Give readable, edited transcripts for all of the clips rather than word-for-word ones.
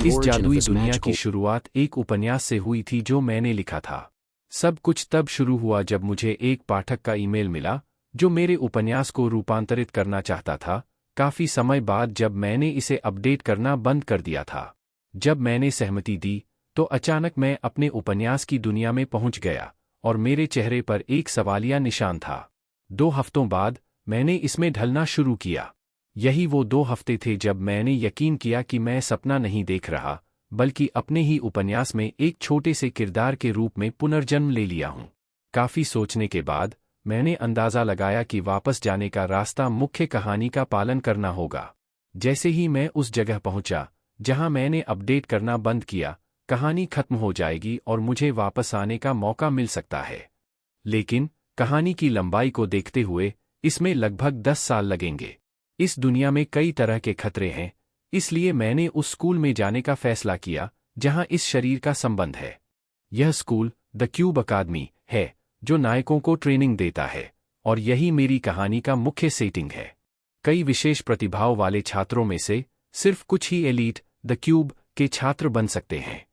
इस जादुई दुनिया की शुरुआत एक उपन्यास से हुई थी जो मैंने लिखा था। सब कुछ तब शुरू हुआ जब मुझे एक पाठक का ईमेल मिला जो मेरे उपन्यास को रूपांतरित करना चाहता था, काफी समय बाद जब मैंने इसे अपडेट करना बंद कर दिया था। जब मैंने सहमति दी तो अचानक मैं अपने उपन्यास की दुनिया में पहुंच गया और मेरे चेहरे पर एक सवालिया निशान था। 2 हफ्तों बाद मैंने इसमें ढलना शुरू किया। यही वो 2 हफ्ते थे जब मैंने यकीन किया कि मैं सपना नहीं देख रहा, बल्कि अपने ही उपन्यास में एक छोटे से किरदार के रूप में पुनर्जन्म ले लिया हूं। काफी सोचने के बाद मैंने अंदाजा लगाया कि वापस जाने का रास्ता मुख्य कहानी का पालन करना होगा। जैसे ही मैं उस जगह पहुंचा जहां मैंने अपडेट करना बंद किया, कहानी खत्म हो जाएगी और मुझे वापस आने का मौका मिल सकता है। लेकिन कहानी की लंबाई को देखते हुए इसमें लगभग 10 साल लगेंगे। इस दुनिया में कई तरह के खतरे हैं, इसलिए मैंने उस स्कूल में जाने का फैसला किया जहां इस शरीर का संबंध है। यह स्कूल द क्यूब अकादमी है जो नायकों को ट्रेनिंग देता है, और यही मेरी कहानी का मुख्य सेटिंग है। कई विशेष प्रतिभाओं वाले छात्रों में से सिर्फ कुछ ही एलीट द क्यूब के छात्र बन सकते हैं।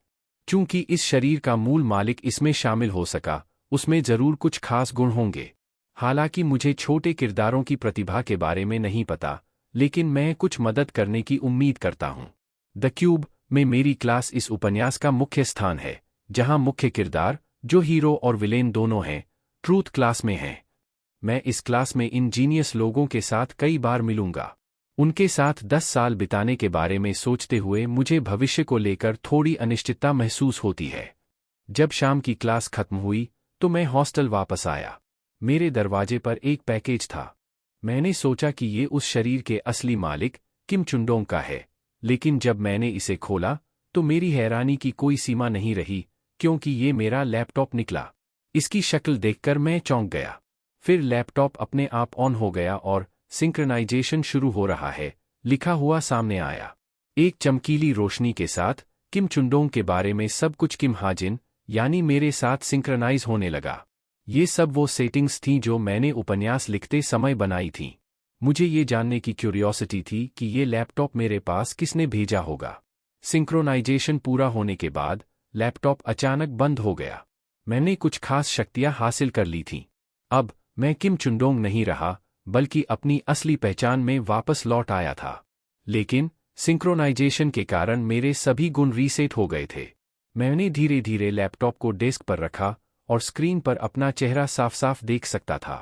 क्योंकि इस शरीर का मूल मालिक इसमें शामिल हो सका, उसमें जरूर कुछ खास गुण होंगे। हालांकि मुझे छोटे किरदारों की प्रतिभा के बारे में नहीं पता, लेकिन मैं कुछ मदद करने की उम्मीद करता हूं। द क्यूब में मेरी क्लास इस उपन्यास का मुख्य स्थान है, जहां मुख्य किरदार, जो हीरो और विलेन दोनों हैं, ट्रूथ क्लास में हैं। मैं इस क्लास में इन जीनियस लोगों के साथ कई बार मिलूंगा। उनके साथ 10 साल बिताने के बारे में सोचते हुए मुझे भविष्य को लेकर थोड़ी अनिश्चितता महसूस होती है। जब शाम की क्लास खत्म हुई तो मैं हॉस्टल वापस आया। मेरे दरवाजे पर एक पैकेज था। मैंने सोचा कि ये उस शरीर के असली मालिक किम चुंडोंग का है, लेकिन जब मैंने इसे खोला तो मेरी हैरानी की कोई सीमा नहीं रही, क्योंकि ये मेरा लैपटॉप निकला। इसकी शक्ल देखकर मैं चौंक गया। फिर लैपटॉप अपने आप ऑन हो गया और सिंक्रोनाइजेशन शुरू हो रहा है लिखा हुआ सामने आया। एक चमकीली रोशनी के साथ किम चुंडोंग के बारे में सब कुछ किम हाजिन यानी मेरे साथ सिंक्रोनाइज होने लगा। ये सब वो सेटिंग्स थीं जो मैंने उपन्यास लिखते समय बनाई थीं। मुझे ये जानने की क्यूरियोसिटी थी कि ये लैपटॉप मेरे पास किसने भेजा होगा। सिंक्रोनाइजेशन पूरा होने के बाद लैपटॉप अचानक बंद हो गया। मैंने कुछ खास शक्तियां हासिल कर ली थीं। अब मैं किम चुंडोंग नहीं रहा, बल्कि अपनी असली पहचान में वापस लौट आया था। लेकिन सिंक्रोनाइजेशन के कारण मेरे सभी गुण रीसेट हो गए थे। मैंने धीरे धीरे लैपटॉप को डेस्क पर रखा और स्क्रीन पर अपना चेहरा साफ साफ देख सकता था।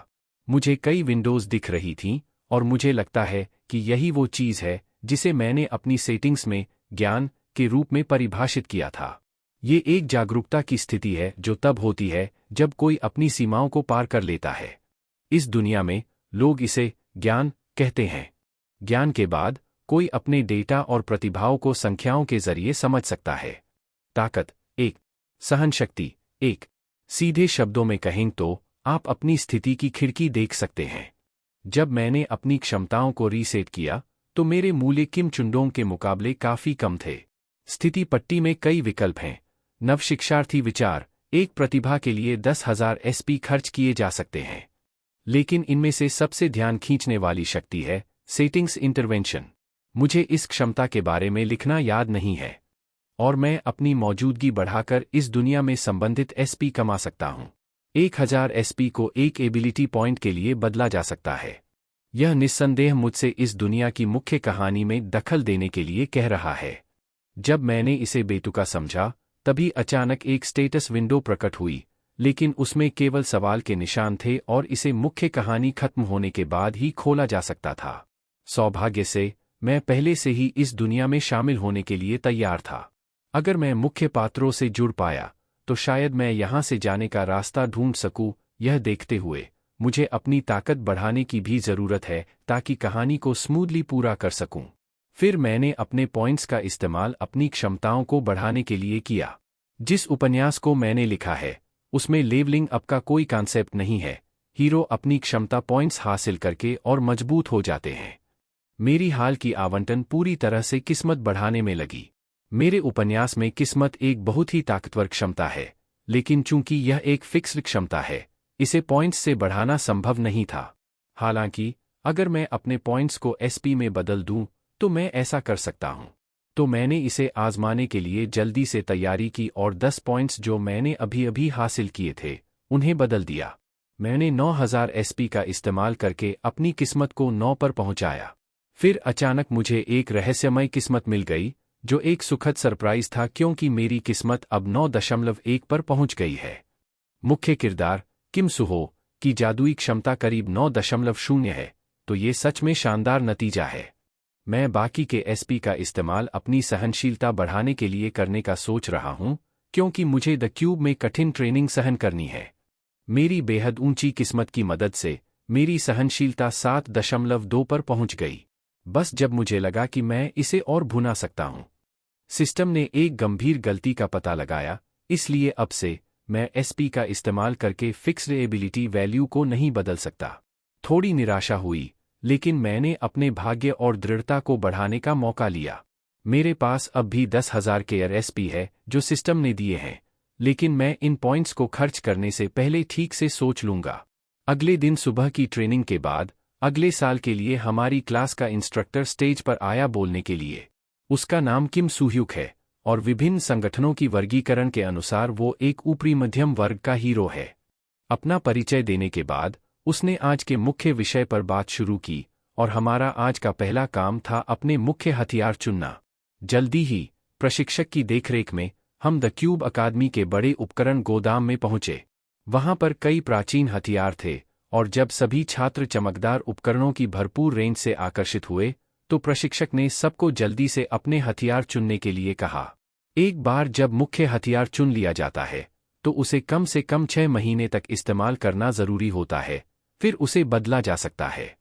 मुझे कई विंडोज दिख रही थीं और मुझे लगता है कि यही वो चीज़ है जिसे मैंने अपनी सेटिंग्स में ज्ञान के रूप में परिभाषित किया था। ये एक जागरूकता की स्थिति है जो तब होती है जब कोई अपनी सीमाओं को पार कर लेता है। इस दुनिया में लोग इसे ज्ञान कहते हैं। ज्ञान के बाद कोई अपने डेटा और प्रतिभाओं को संख्याओं के जरिए समझ सकता है। ताकत 1, सहनशक्ति 1। सीधे शब्दों में कहें तो आप अपनी स्थिति की खिड़की देख सकते हैं। जब मैंने अपनी क्षमताओं को रीसेट किया तो मेरे मूल्य किम चुंडोंग के मुकाबले काफी कम थे। स्थिति पट्टी में कई विकल्प हैं। नव शिक्षार्थी विचार, एक प्रतिभा के लिए 10,000 SP खर्च किए जा सकते हैं। लेकिन इनमें से सबसे ध्यान खींचने वाली शक्ति है सेटिंग्स इंटरवेंशन। मुझे इस क्षमता के बारे में लिखना याद नहीं है, और मैं अपनी मौजूदगी बढ़ाकर इस दुनिया में संबंधित SP कमा सकता हूं। 1000 SP को एक एबिलिटी पॉइंट के लिए बदला जा सकता है। यह निस्संदेह मुझसे इस दुनिया की मुख्य कहानी में दखल देने के लिए कह रहा है। जब मैंने इसे बेतुका समझा, तभी अचानक एक स्टेटस विंडो प्रकट हुई, लेकिन उसमें केवल सवाल के निशान थे और इसे मुख्य कहानी खत्म होने के बाद ही खोला जा सकता था। सौभाग्य से मैं पहले से ही इस दुनिया में शामिल होने के लिए तैयार था। अगर मैं मुख्य पात्रों से जुड़ पाया तो शायद मैं यहां से जाने का रास्ता ढूंढ सकूं। यह देखते हुए मुझे अपनी ताकत बढ़ाने की भी जरूरत है ताकि कहानी को स्मूथली पूरा कर सकूं। फिर मैंने अपने पॉइंट्स का इस्तेमाल अपनी क्षमताओं को बढ़ाने के लिए किया। जिस उपन्यास को मैंने लिखा है उसमें लेवलिंग अप का कोई कॉन्सेप्ट नहीं है। हीरो अपनी क्षमता पॉइंट्स हासिल करके और मजबूत हो जाते हैं। मेरी हाल की आवंटन पूरी तरह से किस्मत बढ़ाने में लगी। मेरे उपन्यास में किस्मत एक बहुत ही ताकतवर क्षमता है, लेकिन चूंकि यह एक फिक्स्ड क्षमता है, इसे पॉइंट्स से बढ़ाना संभव नहीं था। हालांकि अगर मैं अपने पॉइंट्स को SP में बदल दूं तो मैं ऐसा कर सकता हूं। तो मैंने इसे आजमाने के लिए जल्दी से तैयारी की और 10 पॉइंट्स जो मैंने अभी अभी हासिल किए थे उन्हें बदल दिया। मैंने 9000 एसपी का इस्तेमाल करके अपनी किस्मत को 9 पर पहुंचाया। फिर अचानक मुझे एक रहस्यमय किस्मत मिल गई, जो एक सुखद सरप्राइज था क्योंकि मेरी किस्मत अब 9.1 पर पहुंच गई है। मुख्य किरदार किम सुहो की जादुई क्षमता करीब 9.0 है, तो ये सच में शानदार नतीजा है। मैं बाकी के एसपी का इस्तेमाल अपनी सहनशीलता बढ़ाने के लिए करने का सोच रहा हूं, क्योंकि मुझे द क्यूब में कठिन ट्रेनिंग सहन करनी है। मेरी बेहद ऊंची किस्मत की मदद से मेरी सहनशीलता 7.2 पर पहुंच गई, बस जब मुझे लगा कि मैं इसे और भुना सकता हूं। सिस्टम ने एक गंभीर गलती का पता लगाया, इसलिए अब से मैं एसपी का इस्तेमाल करके फिक्स्ड एबिलिटी वैल्यू को नहीं बदल सकता। थोड़ी निराशा हुई, लेकिन मैंने अपने भाग्य और दृढ़ता को बढ़ाने का मौका लिया। मेरे पास अब भी 10,000 केयर एसपी है जो सिस्टम ने दिए हैं, लेकिन मैं इन पॉइंट्स को खर्च करने से पहले ठीक से सोच लूंगा। अगले दिन सुबह की ट्रेनिंग के बाद अगले साल के लिए हमारी क्लास का इंस्ट्रक्टर स्टेज पर आया बोलने के लिए। उसका नाम किम सुह्युक है और विभिन्न संगठनों की वर्गीकरण के अनुसार वो एक ऊपरी मध्यम वर्ग का हीरो है। अपना परिचय देने के बाद उसने आज के मुख्य विषय पर बात शुरू की और हमारा आज का पहला काम था अपने मुख्य हथियार चुनना। जल्दी ही प्रशिक्षक की देखरेख में हम द क्यूब अकादमी के बड़े उपकरण गोदाम में पहुंचे। वहां पर कई प्राचीन हथियार थे और जब सभी छात्र चमकदार उपकरणों की भरपूर रेंज से आकर्षित हुए तो प्रशिक्षक ने सबको जल्दी से अपने हथियार चुनने के लिए कहा। एक बार जब मुख्य हथियार चुन लिया जाता है तो उसे कम से कम 6 महीने तक इस्तेमाल करना जरूरी होता है, फिर उसे बदला जा सकता है।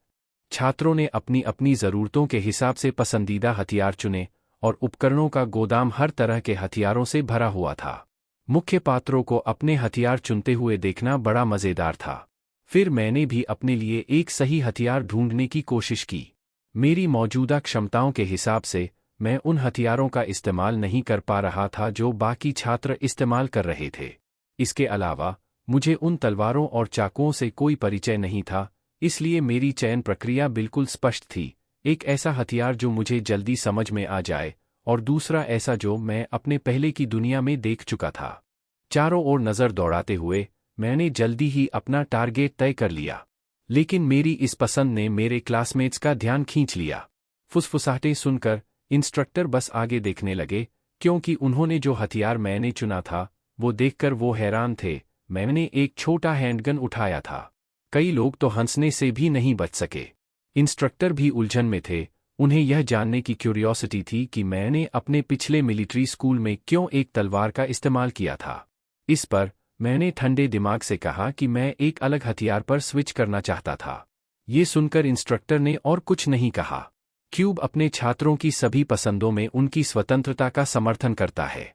छात्रों ने अपनी अपनी ज़रूरतों के हिसाब से पसंदीदा हथियार चुने और उपकरणों का गोदाम हर तरह के हथियारों से भरा हुआ था। मुख्य पात्रों को अपने हथियार चुनते हुए देखना बड़ा मज़ेदार था। फिर मैंने भी अपने लिए एक सही हथियार ढूंढने की कोशिश की। मेरी मौजूदा क्षमताओं के हिसाब से मैं उन हथियारों का इस्तेमाल नहीं कर पा रहा था जो बाकी छात्र इस्तेमाल कर रहे थे। इसके अलावा मुझे उन तलवारों और चाकुओं से कोई परिचय नहीं था, इसलिए मेरी चयन प्रक्रिया बिल्कुल स्पष्ट थी। एक ऐसा हथियार जो मुझे जल्दी समझ में आ जाए और दूसरा ऐसा जो मैं अपने पहले की दुनिया में देख चुका था। चारों ओर नज़र दौड़ाते हुए मैंने जल्दी ही अपना टारगेट तय कर लिया, लेकिन मेरी इस पसंद ने मेरे क्लासमेट्स का ध्यान खींच लिया। फुसफुसाहटें सुनकर इंस्ट्रक्टर बस आगे देखने लगे, क्योंकि उन्होंने जो हथियार मैंने चुना था वो देखकर वो हैरान थे। मैंने एक छोटा हैंडगन उठाया था। कई लोग तो हंसने से भी नहीं बच सके। इंस्ट्रक्टर भी उलझन में थे। उन्हें यह जानने की क्यूरियोसिटी थी कि मैंने अपने पिछले मिलिट्री स्कूल में क्यों एक तलवार का इस्तेमाल किया था। इस पर मैंने ठंडे दिमाग से कहा कि मैं एक अलग हथियार पर स्विच करना चाहता था। ये सुनकर इंस्ट्रक्टर ने और कुछ नहीं कहा। क्यूब अपने छात्रों की सभी पसंदों में उनकी स्वतंत्रता का समर्थन करता है,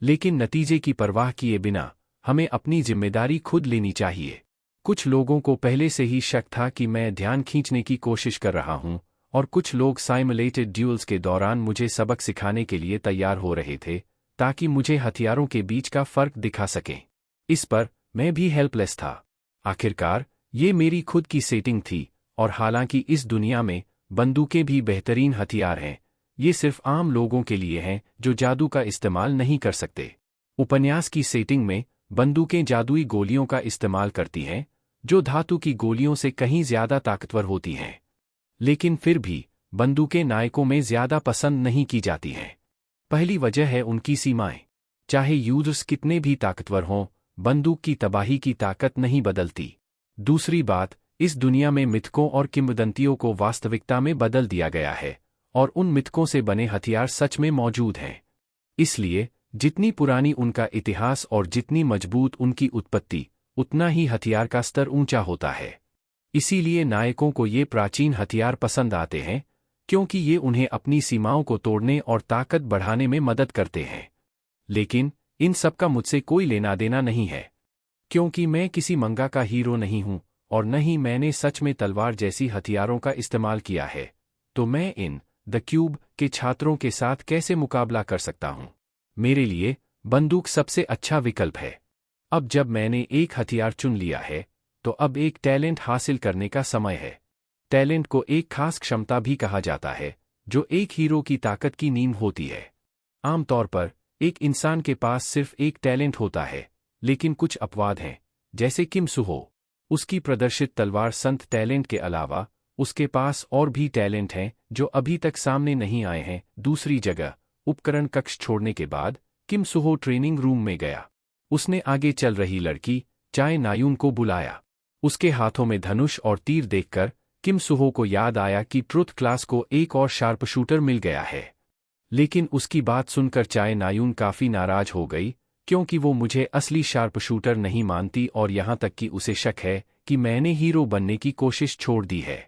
लेकिन नतीजे की परवाह किए बिना हमें अपनी जिम्मेदारी खुद लेनी चाहिए। कुछ लोगों को पहले से ही शक था कि मैं ध्यान खींचने की कोशिश कर रहा हूं, और कुछ लोग साइमुलेटेड ड्यूल्स के दौरान मुझे सबक सिखाने के लिए तैयार हो रहे थे, ताकि मुझे हथियारों के बीच का फर्क दिखा सकें। इस पर मैं भी हेल्पलेस था। आखिरकार ये मेरी खुद की सेटिंग थी, और हालांकि इस दुनिया में बंदूकें भी बेहतरीन हथियार हैं, ये सिर्फ आम लोगों के लिए हैं जो जादू का इस्तेमाल नहीं कर सकते। उपन्यास की सेटिंग में बंदूकें जादुई गोलियों का इस्तेमाल करती हैं, जो धातु की गोलियों से कहीं ज्यादा ताकतवर होती हैं। लेकिन फिर भी बंदूकें नायकों में ज्यादा पसंद नहीं की जाती हैं। पहली वजह है उनकी सीमाएं। चाहे यूजर्स कितने भी ताकतवर हों, बंदूक की तबाही की ताकत नहीं बदलती। दूसरी बात, इस दुनिया में मिथकों और किंवदंतियों को वास्तविकता में बदल दिया गया है, और उन मिथकों से बने हथियार सच में मौजूद हैं। इसलिए जितनी पुरानी उनका इतिहास और जितनी मजबूत उनकी उत्पत्ति, उतना ही हथियार का स्तर ऊंचा होता है। इसीलिए नायकों को ये प्राचीन हथियार पसंद आते हैं, क्योंकि ये उन्हें अपनी सीमाओं को तोड़ने और ताकत बढ़ाने में मदद करते हैं। लेकिन इन सब का मुझसे कोई लेना देना नहीं है, क्योंकि मैं किसी मंगा का हीरो नहीं हूं, और न ही मैंने सच में तलवार जैसी हथियारों का इस्तेमाल किया है। तो मैं इन द क्यूब के छात्रों के साथ कैसे मुकाबला कर सकता हूं? मेरे लिए बंदूक सबसे अच्छा विकल्प है। अब जब मैंने एक हथियार चुन लिया है, तो अब एक टैलेंट हासिल करने का समय है। टैलेंट को एक खास क्षमता भी कहा जाता है, जो एक हीरो की ताकत की नींव होती है। आमतौर पर एक इंसान के पास सिर्फ एक टैलेंट होता है, लेकिन कुछ अपवाद हैं, जैसे किम सुहो। उसकी प्रदर्शित तलवार संत टैलेंट के अलावा उसके पास और भी टैलेंट हैं जो अभी तक सामने नहीं आए हैं। दूसरी जगह, उपकरण कक्ष छोड़ने के बाद किम सुहो ट्रेनिंग रूम में गया। उसने आगे चल रही लड़की चाय नायून को बुलाया। उसके हाथों में धनुष और तीर देखकर किम सुहो को याद आया कि ट्रुथ क्लास को एक और शार्प शूटर मिल गया है। लेकिन उसकी बात सुनकर चाय नायून काफी नाराज हो गई, क्योंकि वो मुझे असली शार्प शूटर नहीं मानती और यहाँ तक कि उसे शक है कि मैंने हीरो बनने की कोशिश छोड़ दी है।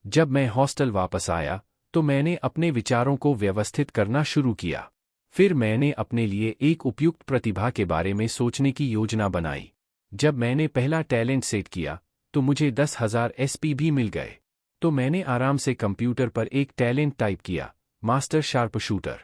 जब मैं हॉस्टल वापस आया तो मैंने अपने विचारों को व्यवस्थित करना शुरू किया। फिर मैंने अपने लिए एक उपयुक्त प्रतिभा के बारे में सोचने की योजना बनाई। जब मैंने पहला टैलेंट सेट किया तो मुझे 10,000 SP भी मिल गए। तो मैंने आराम से कंप्यूटर पर एक टैलेंट टाइप किया, मास्टर शार्प शूटर।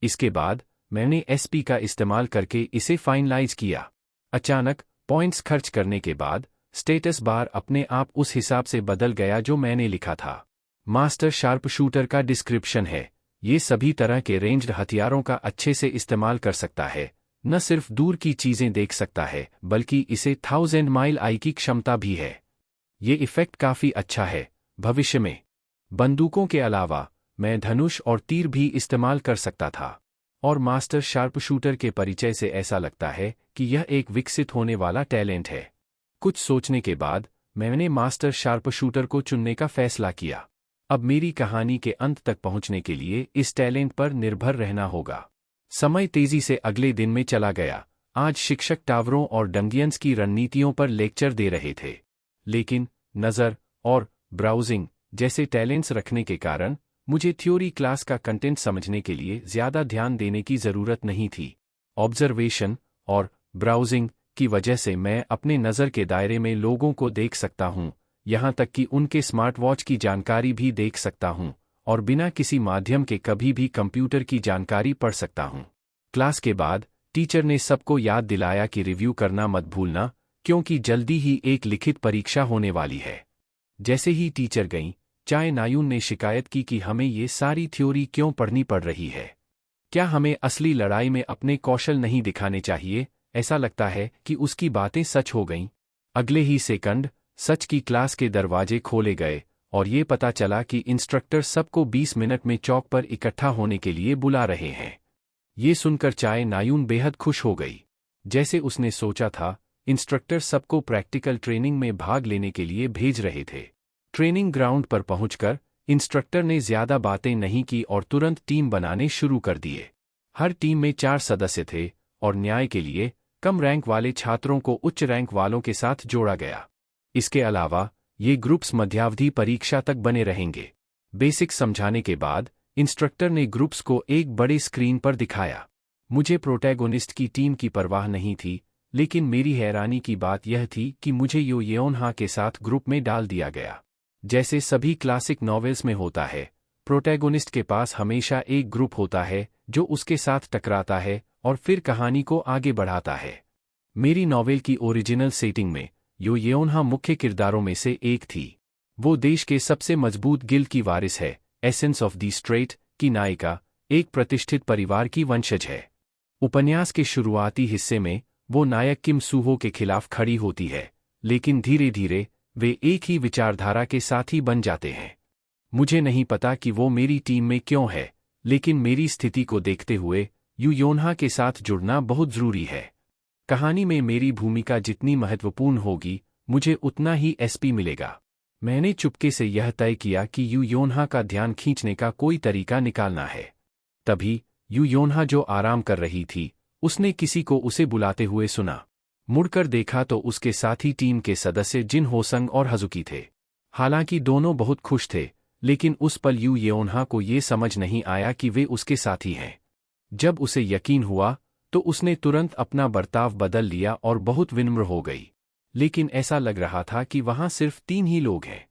इसके बाद मैंने SP का इस्तेमाल करके इसे फाइनलाइज किया। अचानक पॉइंट्स खर्च करने के बाद स्टेटस बार अपने आप उस हिसाब से बदल गया जो मैंने लिखा था। मास्टर शार्प शूटर का डिस्क्रिप्शन है, ये सभी तरह के रेंज्ड हथियारों का अच्छे से इस्तेमाल कर सकता है, न सिर्फ दूर की चीजें देख सकता है बल्कि इसे 1000 माइल आई की क्षमता भी है। ये इफेक्ट काफी अच्छा है। भविष्य में बंदूकों के अलावा मैं धनुष और तीर भी इस्तेमाल कर सकता था। और मास्टर शार्प शूटर के परिचय से ऐसा लगता है कि यह एक विकसित होने वाला टैलेंट है। कुछ सोचने के बाद मैंने मास्टर शार्प शूटर को चुनने का फैसला किया। अब मेरी कहानी के अंत तक पहुंचने के लिए इस टैलेंट पर निर्भर रहना होगा। समय तेजी से अगले दिन में चला गया। आज शिक्षक टावरों और डंगियंस की रणनीतियों पर लेक्चर दे रहे थे, लेकिन नज़र और ब्राउजिंग जैसे टैलेंट्स रखने के कारण मुझे थ्योरी क्लास का कंटेंट समझने के लिए ज़्यादा ध्यान देने की ज़रूरत नहीं थी। ऑब्जर्वेशन और ब्राउजिंग की वजह से मैं अपने नज़र के दायरे में लोगों को देख सकता हूँ, यहाँ तक कि उनके स्मार्टवॉच की जानकारी भी देख सकता हूँ और बिना किसी माध्यम के कभी भी कंप्यूटर की जानकारी पढ़ सकता हूँ। क्लास के बाद टीचर ने सबको याद दिलाया कि रिव्यू करना मत भूलना, क्योंकि जल्दी ही एक लिखित परीक्षा होने वाली है। जैसे ही टीचर गईं, चाय नायून ने शिकायत की कि हमें ये सारी थ्योरी क्यों पढ़नी पड़ रही है। क्या हमें असली लड़ाई में अपने कौशल नहीं दिखाने चाहिए? ऐसा लगता है कि उसकी बातें सच हो गईं। अगले ही सेकंड सच की क्लास के दरवाजे खोले गए और ये पता चला कि इंस्ट्रक्टर सबको 20 मिनट में चौक पर इकट्ठा होने के लिए बुला रहे हैं। ये सुनकर चाय नायून बेहद खुश हो गई। जैसे उसने सोचा था, इंस्ट्रक्टर सबको प्रैक्टिकल ट्रेनिंग में भाग लेने के लिए भेज रहे थे। ट्रेनिंग ग्राउंड पर पहुंचकर इंस्ट्रक्टर ने ज्यादा बातें नहीं की और तुरंत टीम बनाने शुरू कर दिए। हर टीम में 4 सदस्य थे और न्याय के लिए कम रैंक वाले छात्रों को उच्च रैंक वालों के साथ जोड़ा गया। इसके अलावा ये ग्रुप्स मध्यावधि परीक्षा तक बने रहेंगे। बेसिक समझाने के बाद इंस्ट्रक्टर ने ग्रुप्स को एक बड़े स्क्रीन पर दिखाया। मुझे प्रोटैगोनिस्ट की टीम की परवाह नहीं थी, लेकिन मेरी हैरानी की बात यह थी कि मुझे यो येओनहा के साथ ग्रुप में डाल दिया गया। जैसे सभी क्लासिक नॉवेल्स में होता है, प्रोटैगोनिस्ट के पास हमेशा एक ग्रुप होता है जो उसके साथ टकराता है और फिर कहानी को आगे बढ़ाता है। मेरी नॉवेल की ओरिजिनल सेटिंग में यो येओनहा मुख्य किरदारों में से एक थी। वो देश के सबसे मजबूत गिल्ड की वारिस है, एसेंस ऑफ द स्ट्रेट की नायिका, एक प्रतिष्ठित परिवार की वंशज है। उपन्यास के शुरुआती हिस्से में वो नायक किम सुहो के खिलाफ खड़ी होती है, लेकिन धीरे धीरे वे एक ही विचारधारा के साथी बन जाते हैं। मुझे नहीं पता कि वो मेरी टीम में क्यों है, लेकिन मेरी स्थिति को देखते हुए यू योनहा के साथ जुड़ना बहुत जरूरी है। कहानी में मेरी भूमिका जितनी महत्वपूर्ण होगी, मुझे उतना ही SP मिलेगा। मैंने चुपके से यह तय किया कि यू योनहा का ध्यान खींचने का कोई तरीका निकालना है। तभी यू योनहा जो आराम कर रही थी, उसने किसी को उसे बुलाते हुए सुना। मुड़कर देखा तो उसके साथी टीम के सदस्य जिन होसंग और हजुकी थे। हालांकि दोनों बहुत खुश थे, लेकिन उस पल यू येओनहा को ये समझ नहीं आया कि वे उसके साथी हैं। जब उसे यकीन हुआ तो उसने तुरंत अपना बर्ताव बदल लिया और बहुत विनम्र हो गई। लेकिन ऐसा लग रहा था कि वहां सिर्फ 3 ही लोग हैं।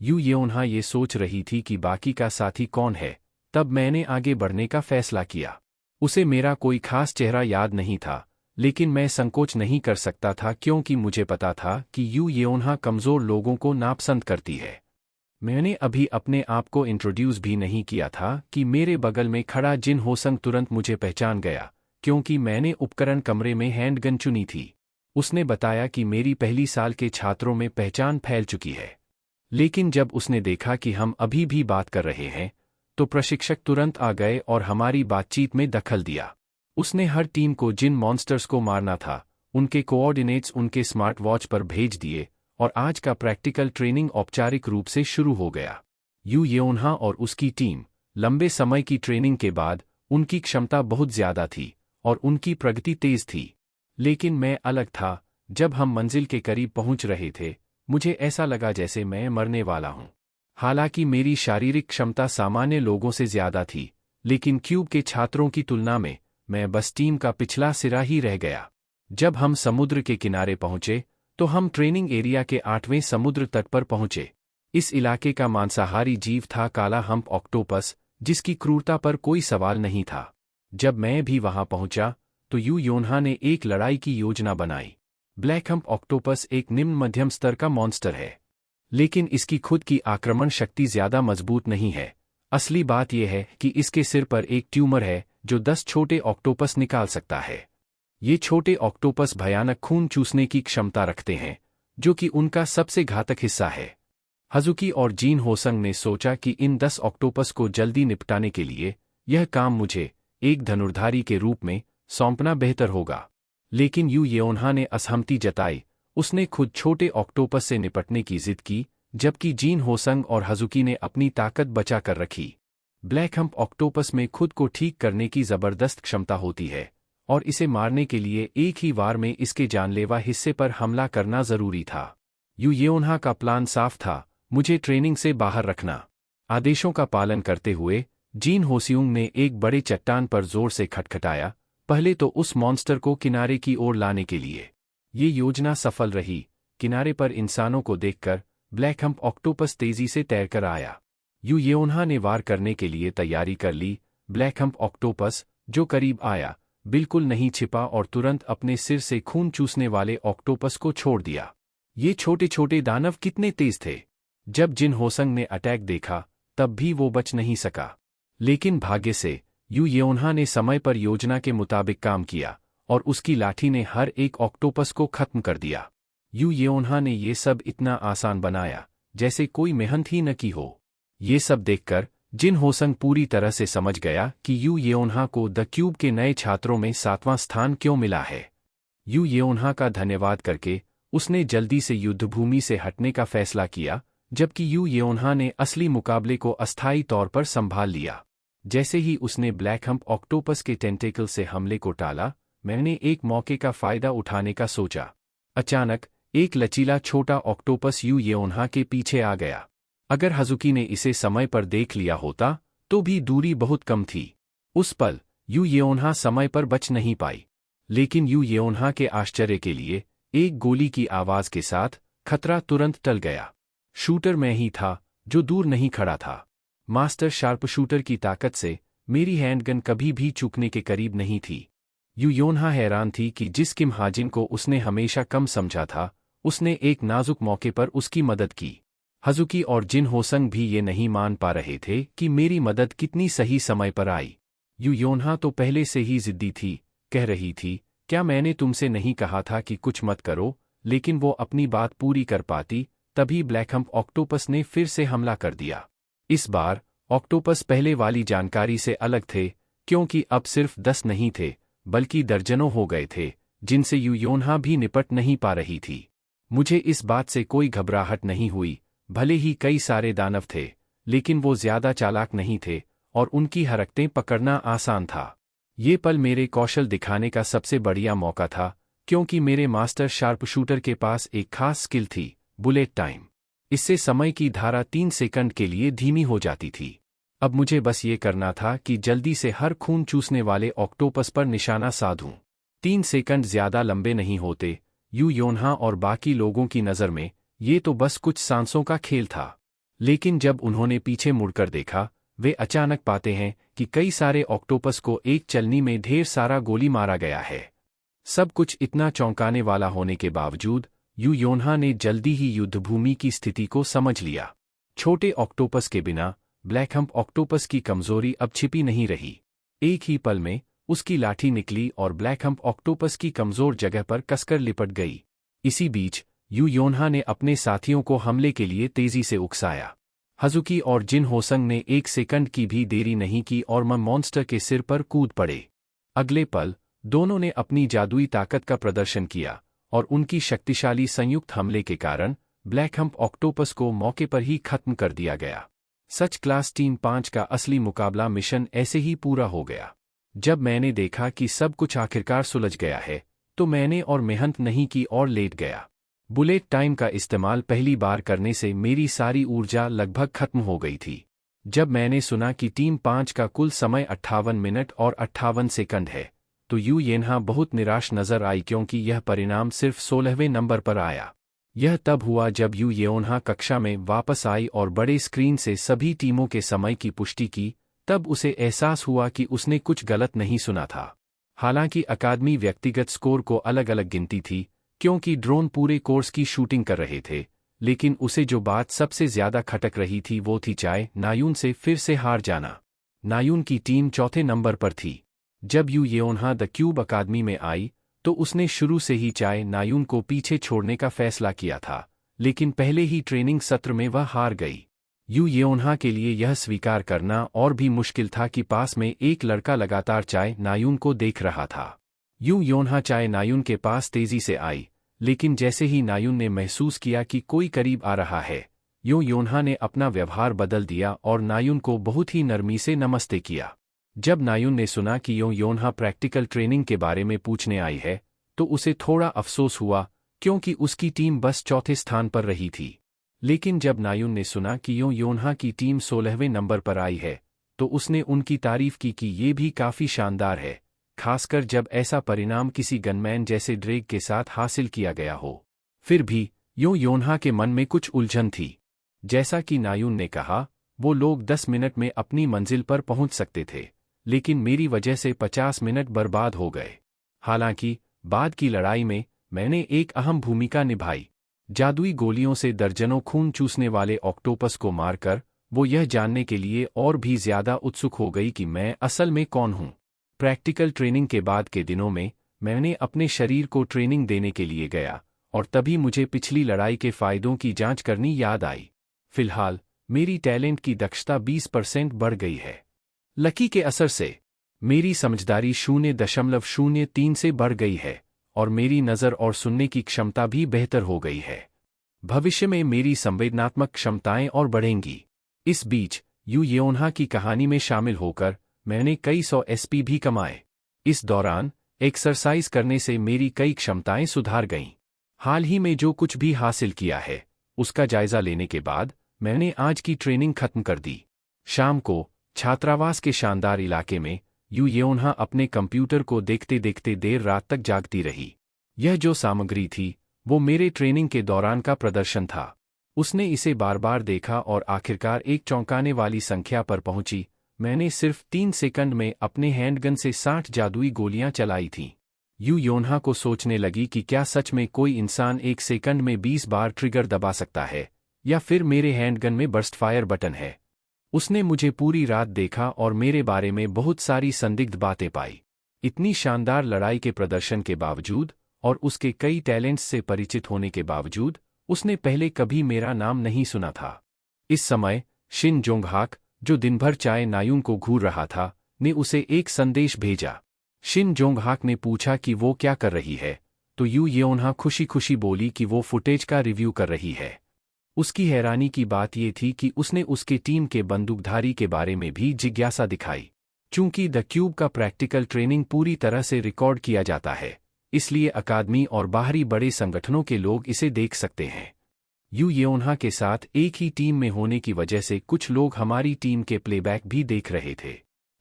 यू येओनहा ये सोच रही थी कि बाकी का साथी कौन है। तब मैंने आगे बढ़ने का फैसला किया। उसे मेरा कोई खास चेहरा याद नहीं था, लेकिन मैं संकोच नहीं कर सकता था क्योंकि मुझे पता था कि यू येओनहा कमजोर लोगों को नापसंद करती है। मैंने अभी अपने आप को इंट्रोड्यूस भी नहीं किया था कि मेरे बगल में खड़ा जिन होसंग तुरंत मुझे पहचान गया, क्योंकि मैंने उपकरण कमरे में हैंडगन चुनी थी। उसने बताया कि मेरी पहली साल के छात्रों में पहचान फैल चुकी है। लेकिन जब उसने देखा कि हम अभी भी बात कर रहे हैं, तो प्रशिक्षक तुरंत आ गए और हमारी बातचीत में दखल दिया। उसने हर टीम को जिन मॉन्स्टर्स को मारना था, उनके कोऑर्डिनेट्स उनके स्मार्ट वॉच पर भेज दिए और आज का प्रैक्टिकल ट्रेनिंग औपचारिक रूप से शुरू हो गया। यू येओन्हा और उसकी टीम, लंबे समय की ट्रेनिंग के बाद, उनकी क्षमता बहुत ज्यादा थी और उनकी प्रगति तेज थी। लेकिन मैं अलग था। जब हम मंजिल के करीब पहुंच रहे थे, मुझे ऐसा लगा जैसे मैं मरने वाला हूं। हालांकि मेरी शारीरिक क्षमता सामान्य लोगों से ज्यादा थी, लेकिन क्यूब के छात्रों की तुलना में मैं बस टीम का पिछला सिरा ही रह गया। जब हम समुद्र के किनारे पहुंचे, तो हम ट्रेनिंग एरिया के 8वें समुद्र तट पर पहुंचे। इस इलाके का मांसाहारी जीव था काला हम्प ऑक्टोपस, जिसकी क्रूरता पर कोई सवाल नहीं था। जब मैं भी वहां पहुंचा, तो यू योन्हा ने एक लड़ाई की योजना बनाई। ब्लैक हम्प ऑक्टोपस एक निम्न मध्यम स्तर का मॉन्स्टर है, लेकिन इसकी खुद की आक्रमण शक्ति ज्यादा मजबूत नहीं है। असली बात यह है कि इसके सिर पर एक ट्यूमर है जो 10 छोटे ऑक्टोपस निकाल सकता है। ये छोटे ऑक्टोपस भयानक खून चूसने की क्षमता रखते हैं, जो कि उनका सबसे घातक हिस्सा है। हज़ुकी और जिन होसंग ने सोचा कि इन 10 ऑक्टोपस को जल्दी निपटाने के लिए यह काम मुझे, एक धनुर्धारी के रूप में, सौंपना बेहतर होगा। लेकिन यू येओन्हा ने असहमति जताई। उसने खुद छोटे ऑक्टोपस से निपटने की जिद की, जबकि जिन होसंग और हज़ुकी ने अपनी ताकत बचा कर रखी। ब्लैक हम्प ऑक्टोपस में खुद को ठीक करने की जबरदस्त क्षमता होती है, और इसे मारने के लिए एक ही वार में इसके जानलेवा हिस्से पर हमला करना जरूरी था। यू येओन्हा का प्लान साफ था, मुझे ट्रेनिंग से बाहर रखना। आदेशों का पालन करते हुए, जिन होसियुंग ने एक बड़े चट्टान पर जोर से खटखटाया, पहले तो उस मॉन्स्टर को किनारे की ओर लाने के लिए। ये योजना सफल रही। किनारे पर इंसानों को देखकर ब्लैक हम्प ऑक्टोपस तेजी से तैरकर आया। यू येओन्हा ने वार करने के लिए तैयारी कर ली। ब्लैक हम्प ऑक्टोपस, जो करीब आया, बिल्कुल नहीं छिपा और तुरंत अपने सिर से खून चूसने वाले ऑक्टोपस को छोड़ दिया। ये छोटे छोटे दानव कितने तेज थे! जब जिन होसंग ने अटैक देखा, तब भी वो बच नहीं सका। लेकिन भाग्य से यू येओन्हा ने समय पर योजना के मुताबिक काम किया, और उसकी लाठी ने हर एक ऑक्टोपस को खत्म कर दिया। यू येओन्हा ने ये सब इतना आसान बनाया, जैसे कोई मेहनत ही न की हो। ये सब देखकर जिन होसंग पूरी तरह से समझ गया कि यू येओन्हा को द क्यूब के नए छात्रों में 7वां स्थान क्यों मिला है। यू येओन्हा का धन्यवाद करके उसने जल्दी से युद्धभूमि से हटने का फैसला किया, जबकि यू येओन्हा ने असली मुकाबले को अस्थायी तौर पर संभाल लिया। जैसे ही उसने ब्लैक हम्प ऑक्टोपस के टेंटेकल से हमले को टाला, मैंने एक मौके का फायदा उठाने का सोचा। अचानक एक लचीला छोटा ऑक्टोपस यू येओन्हा के पीछे आ गया। अगर हज़ुकी ने इसे समय पर देख लिया होता, तो भी दूरी बहुत कम थी। उस पल यू येओन्हा समय पर बच नहीं पाई। लेकिन यू येओन्हा के आश्चर्य के लिए, एक गोली की आवाज के साथ खतरा तुरंत टल गया। शूटर मैं ही था, जो दूर नहीं खड़ा था। मास्टर शार्प शूटर की ताकत से मेरी हैंडगन कभी भी चूकने के करीब नहीं थी। यू येओन्हा हैरान थी कि जिस किम हाजिन को उसने हमेशा कम समझा था, उसने एक नाजुक मौके पर उसकी मदद की। हज़ुकी और जिन होसंग भी ये नहीं मान पा रहे थे कि मेरी मदद कितनी सही समय पर आई। यू येओन्हा तो पहले से ही जिद्दी थी, कह रही थी, क्या मैंने तुमसे नहीं कहा था कि कुछ मत करो? लेकिन वो अपनी बात पूरी कर पाती, तभी ब्लैक हम्प ऑक्टोपस ने फिर से हमला कर दिया। इस बार ऑक्टोपस पहले वाली जानकारी से अलग थे, क्योंकि अब सिर्फ 10 नहीं थे, बल्कि दर्जनों हो गए थे, जिनसे यू येओन्हा भी निपट नहीं पा रही थी। मुझे इस बात से कोई घबराहट नहीं हुई। भले ही कई सारे दानव थे, लेकिन वो ज्यादा चालाक नहीं थे, और उनकी हरकतें पकड़ना आसान था। ये पल मेरे कौशल दिखाने का सबसे बढ़िया मौका था, क्योंकि मेरे मास्टर शार्प शूटर के पास एक खास स्किल थी, बुलेट टाइम। इससे समय की धारा 3 सेकंड के लिए धीमी हो जाती थी। अब मुझे बस ये करना था कि जल्दी से हर खून चूसने वाले ऑक्टोपस पर निशाना साधूं। 3 सेकंड ज्यादा लंबे नहीं होते। यू येओन्हा और बाकी लोगों की नज़र में ये तो बस कुछ सांसों का खेल था। लेकिन जब उन्होंने पीछे मुड़कर देखा, वे अचानक पाते हैं कि कई सारे ऑक्टोपस को एक चलनी में ढेर सारा गोली मारा गया है। सब कुछ इतना चौंकाने वाला होने के बावजूद यू येओन्हा ने जल्दी ही युद्धभूमि की स्थिति को समझ लिया। छोटे ऑक्टोपस के बिना ब्लैक हम्प ऑक्टोपस की कमजोरी अब छिपी नहीं रही। एक ही पल में उसकी लाठी निकली और ब्लैक हम्प ऑक्टोपस की कमजोर जगह पर कसकर लिपट गई। इसी बीच यू योन्हा ने अपने साथियों को हमले के लिए तेजी से उकसाया। हज़ुकी और जिन होसंग ने 1 सेकंड की भी देरी नहीं की और मॉन्स्टर के सिर पर कूद पड़े। अगले पल दोनों ने अपनी जादुई ताकत का प्रदर्शन किया और उनकी शक्तिशाली संयुक्त हमले के कारण ब्लैक हम्प ऑक्टोपस को मौके पर ही खत्म कर दिया गया। सच क्लास टीम 5 का असली मुकाबला मिशन ऐसे ही पूरा हो गया। जब मैंने देखा कि सब कुछ आखिरकार सुलझ गया है तो मैंने और मेहनत नहीं की और लेट गया। बुलेट टाइम का इस्तेमाल पहली बार करने से मेरी सारी ऊर्जा लगभग खत्म हो गई थी। जब मैंने सुना कि टीम 5 का कुल समय 58 मिनट और 58 सेकंड है तो यू येन्हा बहुत निराश नजर आई, क्योंकि यह परिणाम सिर्फ 16वें नंबर पर आया। यह तब हुआ जब यू येन्हा कक्षा में वापस आई और बड़े स्क्रीन से सभी टीमों के समय की पुष्टि की। तब उसे एहसास हुआ कि उसने कुछ गलत नहीं सुना था। हालांकि अकादमी व्यक्तिगत स्कोर को अलग अलग गिनती थी क्योंकि ड्रोन पूरे कोर्स की शूटिंग कर रहे थे, लेकिन उसे जो बात सबसे ज्यादा खटक रही थी वो थी चाय नायून से फिर से हार जाना। नायून की टीम चौथे नंबर पर थी। जब यू येन्हा द क्यूब अकादमी में आई तो उसने शुरू से ही चाय नायून को पीछे छोड़ने का फैसला किया था, लेकिन पहले ही ट्रेनिंग सत्र में वह हार गई। यू येन्हा के लिए यह स्वीकार करना और भी मुश्किल था कि पास में एक लड़का लगातार चाय नायून को देख रहा था। यू येन्हा चाय नायून के पास तेजी से आई, लेकिन जैसे ही नायून ने महसूस किया कि कोई करीब आ रहा है, यू येन्हा ने अपना व्यवहार बदल दिया और नायून को बहुत ही नरमी से नमस्ते किया। जब नायून ने सुना कि यू येन्हा प्रैक्टिकल ट्रेनिंग के बारे में पूछने आई है तो उसे थोड़ा अफसोस हुआ, क्योंकि उसकी टीम बस चौथे स्थान पर रही थी। लेकिन जब नायून ने सुना कि यू येन्हा की टीम 16वें नंबर पर आई है तो उसने उनकी तारीफ की कि ये भी काफी शानदार है, खासकर जब ऐसा परिणाम किसी गनमैन जैसे ड्रेग के साथ हासिल किया गया हो। फिर भी यू येन्हा के मन में कुछ उलझन थी। जैसा कि नायून ने कहा, वो लोग 10 मिनट में अपनी मंजिल पर पहुंच सकते थे, लेकिन मेरी वजह से 50 मिनट बर्बाद हो गए। हालांकि बाद की लड़ाई में मैंने एक अहम भूमिका निभाई। जादुई गोलियों से दर्जनों खून चूसने वाले ऑक्टोपस को मारकर वो यह जानने के लिए और भी ज्यादा उत्सुक हो गई कि मैं असल में कौन हूं। प्रैक्टिकल ट्रेनिंग के बाद के दिनों में मैंने अपने शरीर को ट्रेनिंग देने के लिए गया और तभी मुझे पिछली लड़ाई के फायदों की जांच करनी याद आई। फिलहाल मेरी टैलेंट की दक्षता 20% बढ़ गई है। लकी के असर से मेरी समझदारी 0.03 से बढ़ गई है और मेरी नज़र और सुनने की क्षमता भी बेहतर हो गई है। भविष्य में मेरी संवेदनात्मक क्षमताएं और बढ़ेंगी। इस बीच यू येन्हा की कहानी में शामिल होकर मैंने कई 100 SP भी कमाए। इस दौरान एक्सरसाइज करने से मेरी कई क्षमताएं सुधार गईं। हाल ही में जो कुछ भी हासिल किया है उसका जायजा लेने के बाद मैंने आज की ट्रेनिंग खत्म कर दी। शाम को छात्रावास के शानदार इलाके में यू येन्हा अपने कंप्यूटर को देखते देखते देर रात तक जागती रही। यह जो सामग्री थी वो मेरे ट्रेनिंग के दौरान का प्रदर्शन था। उसने इसे बार बार देखा और आखिरकार एक चौंकाने वाली संख्या पर पहुंची। मैंने सिर्फ 3 सेकंड में अपने हैंडगन से 60 जादुई गोलियां चलाई थीं। यू येन्हा को सोचने लगी कि क्या सच में कोई इंसान 1 सेकंड में 20 बार ट्रिगर दबा सकता है, या फिर मेरे हैंडगन में बर्स्ट फायर बटन है। उसने मुझे पूरी रात देखा और मेरे बारे में बहुत सारी संदिग्ध बातें पाई। इतनी शानदार लड़ाई के प्रदर्शन के बावजूद और उसके कई टैलेंट्स से परिचित होने के बावजूद उसने पहले कभी मेरा नाम नहीं सुना था। इस समय शिन जोंगहाक, जो दिन भर चाय नायून को घूर रहा था, ने उसे एक संदेश भेजा। शिन जोंगहाक ने पूछा कि वो क्या कर रही है, तो यू येन्हा खुशी खुशी बोली कि वो फुटेज का रिव्यू कर रही है। उसकी हैरानी की बात यह थी कि उसने उसके टीम के बंदूकधारी के बारे में भी जिज्ञासा दिखाई। चूंकि द क्यूब का प्रैक्टिकल ट्रेनिंग पूरी तरह से रिकॉर्ड किया जाता है, इसलिए अकादमी और बाहरी बड़े संगठनों के लोग इसे देख सकते हैं। यू येन्हा के साथ एक ही टीम में होने की वजह से कुछ लोग हमारी टीम के प्लेबैक भी देख रहे थे,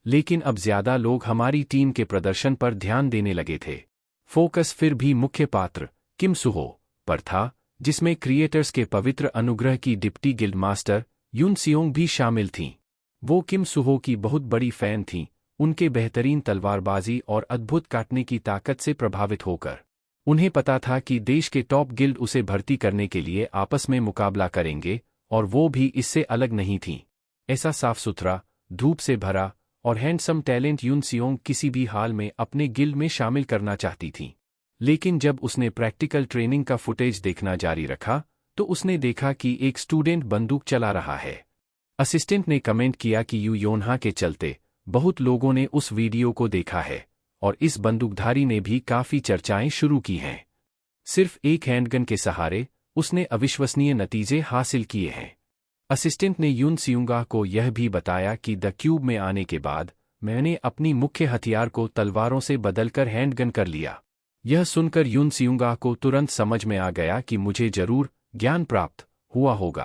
लेकिन अब ज्यादा लोग हमारी टीम के प्रदर्शन पर ध्यान देने लगे थे। फोकस फिर भी मुख्य पात्र किम सुहो पर था, जिसमें क्रिएटर्स के पवित्र अनुग्रह की डिप्टी गिल्ड मास्टर यून सियोंग भी शामिल थीं। वो किम सुहो की बहुत बड़ी फैन थीं, उनके बेहतरीन तलवारबाजी और अद्भुत काटने की ताकत से प्रभावित होकर। उन्हें पता था कि देश के टॉप गिल्ड उसे भर्ती करने के लिए आपस में मुकाबला करेंगे और वो भी इससे अलग नहीं थीं। ऐसा साफ सुथरा, धूप से भरा और हैंडसम टैलेंट यून सियोंग किसी भी हाल में अपने गिल्ड में शामिल करना चाहती थीं। लेकिन जब उसने प्रैक्टिकल ट्रेनिंग का फुटेज देखना जारी रखा तो उसने देखा कि एक स्टूडेंट बंदूक चला रहा है। असिस्टेंट ने कमेंट किया कि यू योन्हा के चलते बहुत लोगों ने उस वीडियो को देखा है और इस बंदूकधारी ने भी काफी चर्चाएं शुरू की हैं। सिर्फ एक हैंडगन के सहारे उसने अविश्वसनीय नतीजे हासिल किए हैं। असिस्टेंट ने यून सियुंगा को यह भी बताया कि द क्यूब में आने के बाद मैंने अपनी मुख्य हथियार को तलवारों से बदलकर हैंडगन कर लिया। यह सुनकर यून सियुंगा को तुरंत समझ में आ गया कि मुझे जरूर ज्ञान प्राप्त हुआ होगा।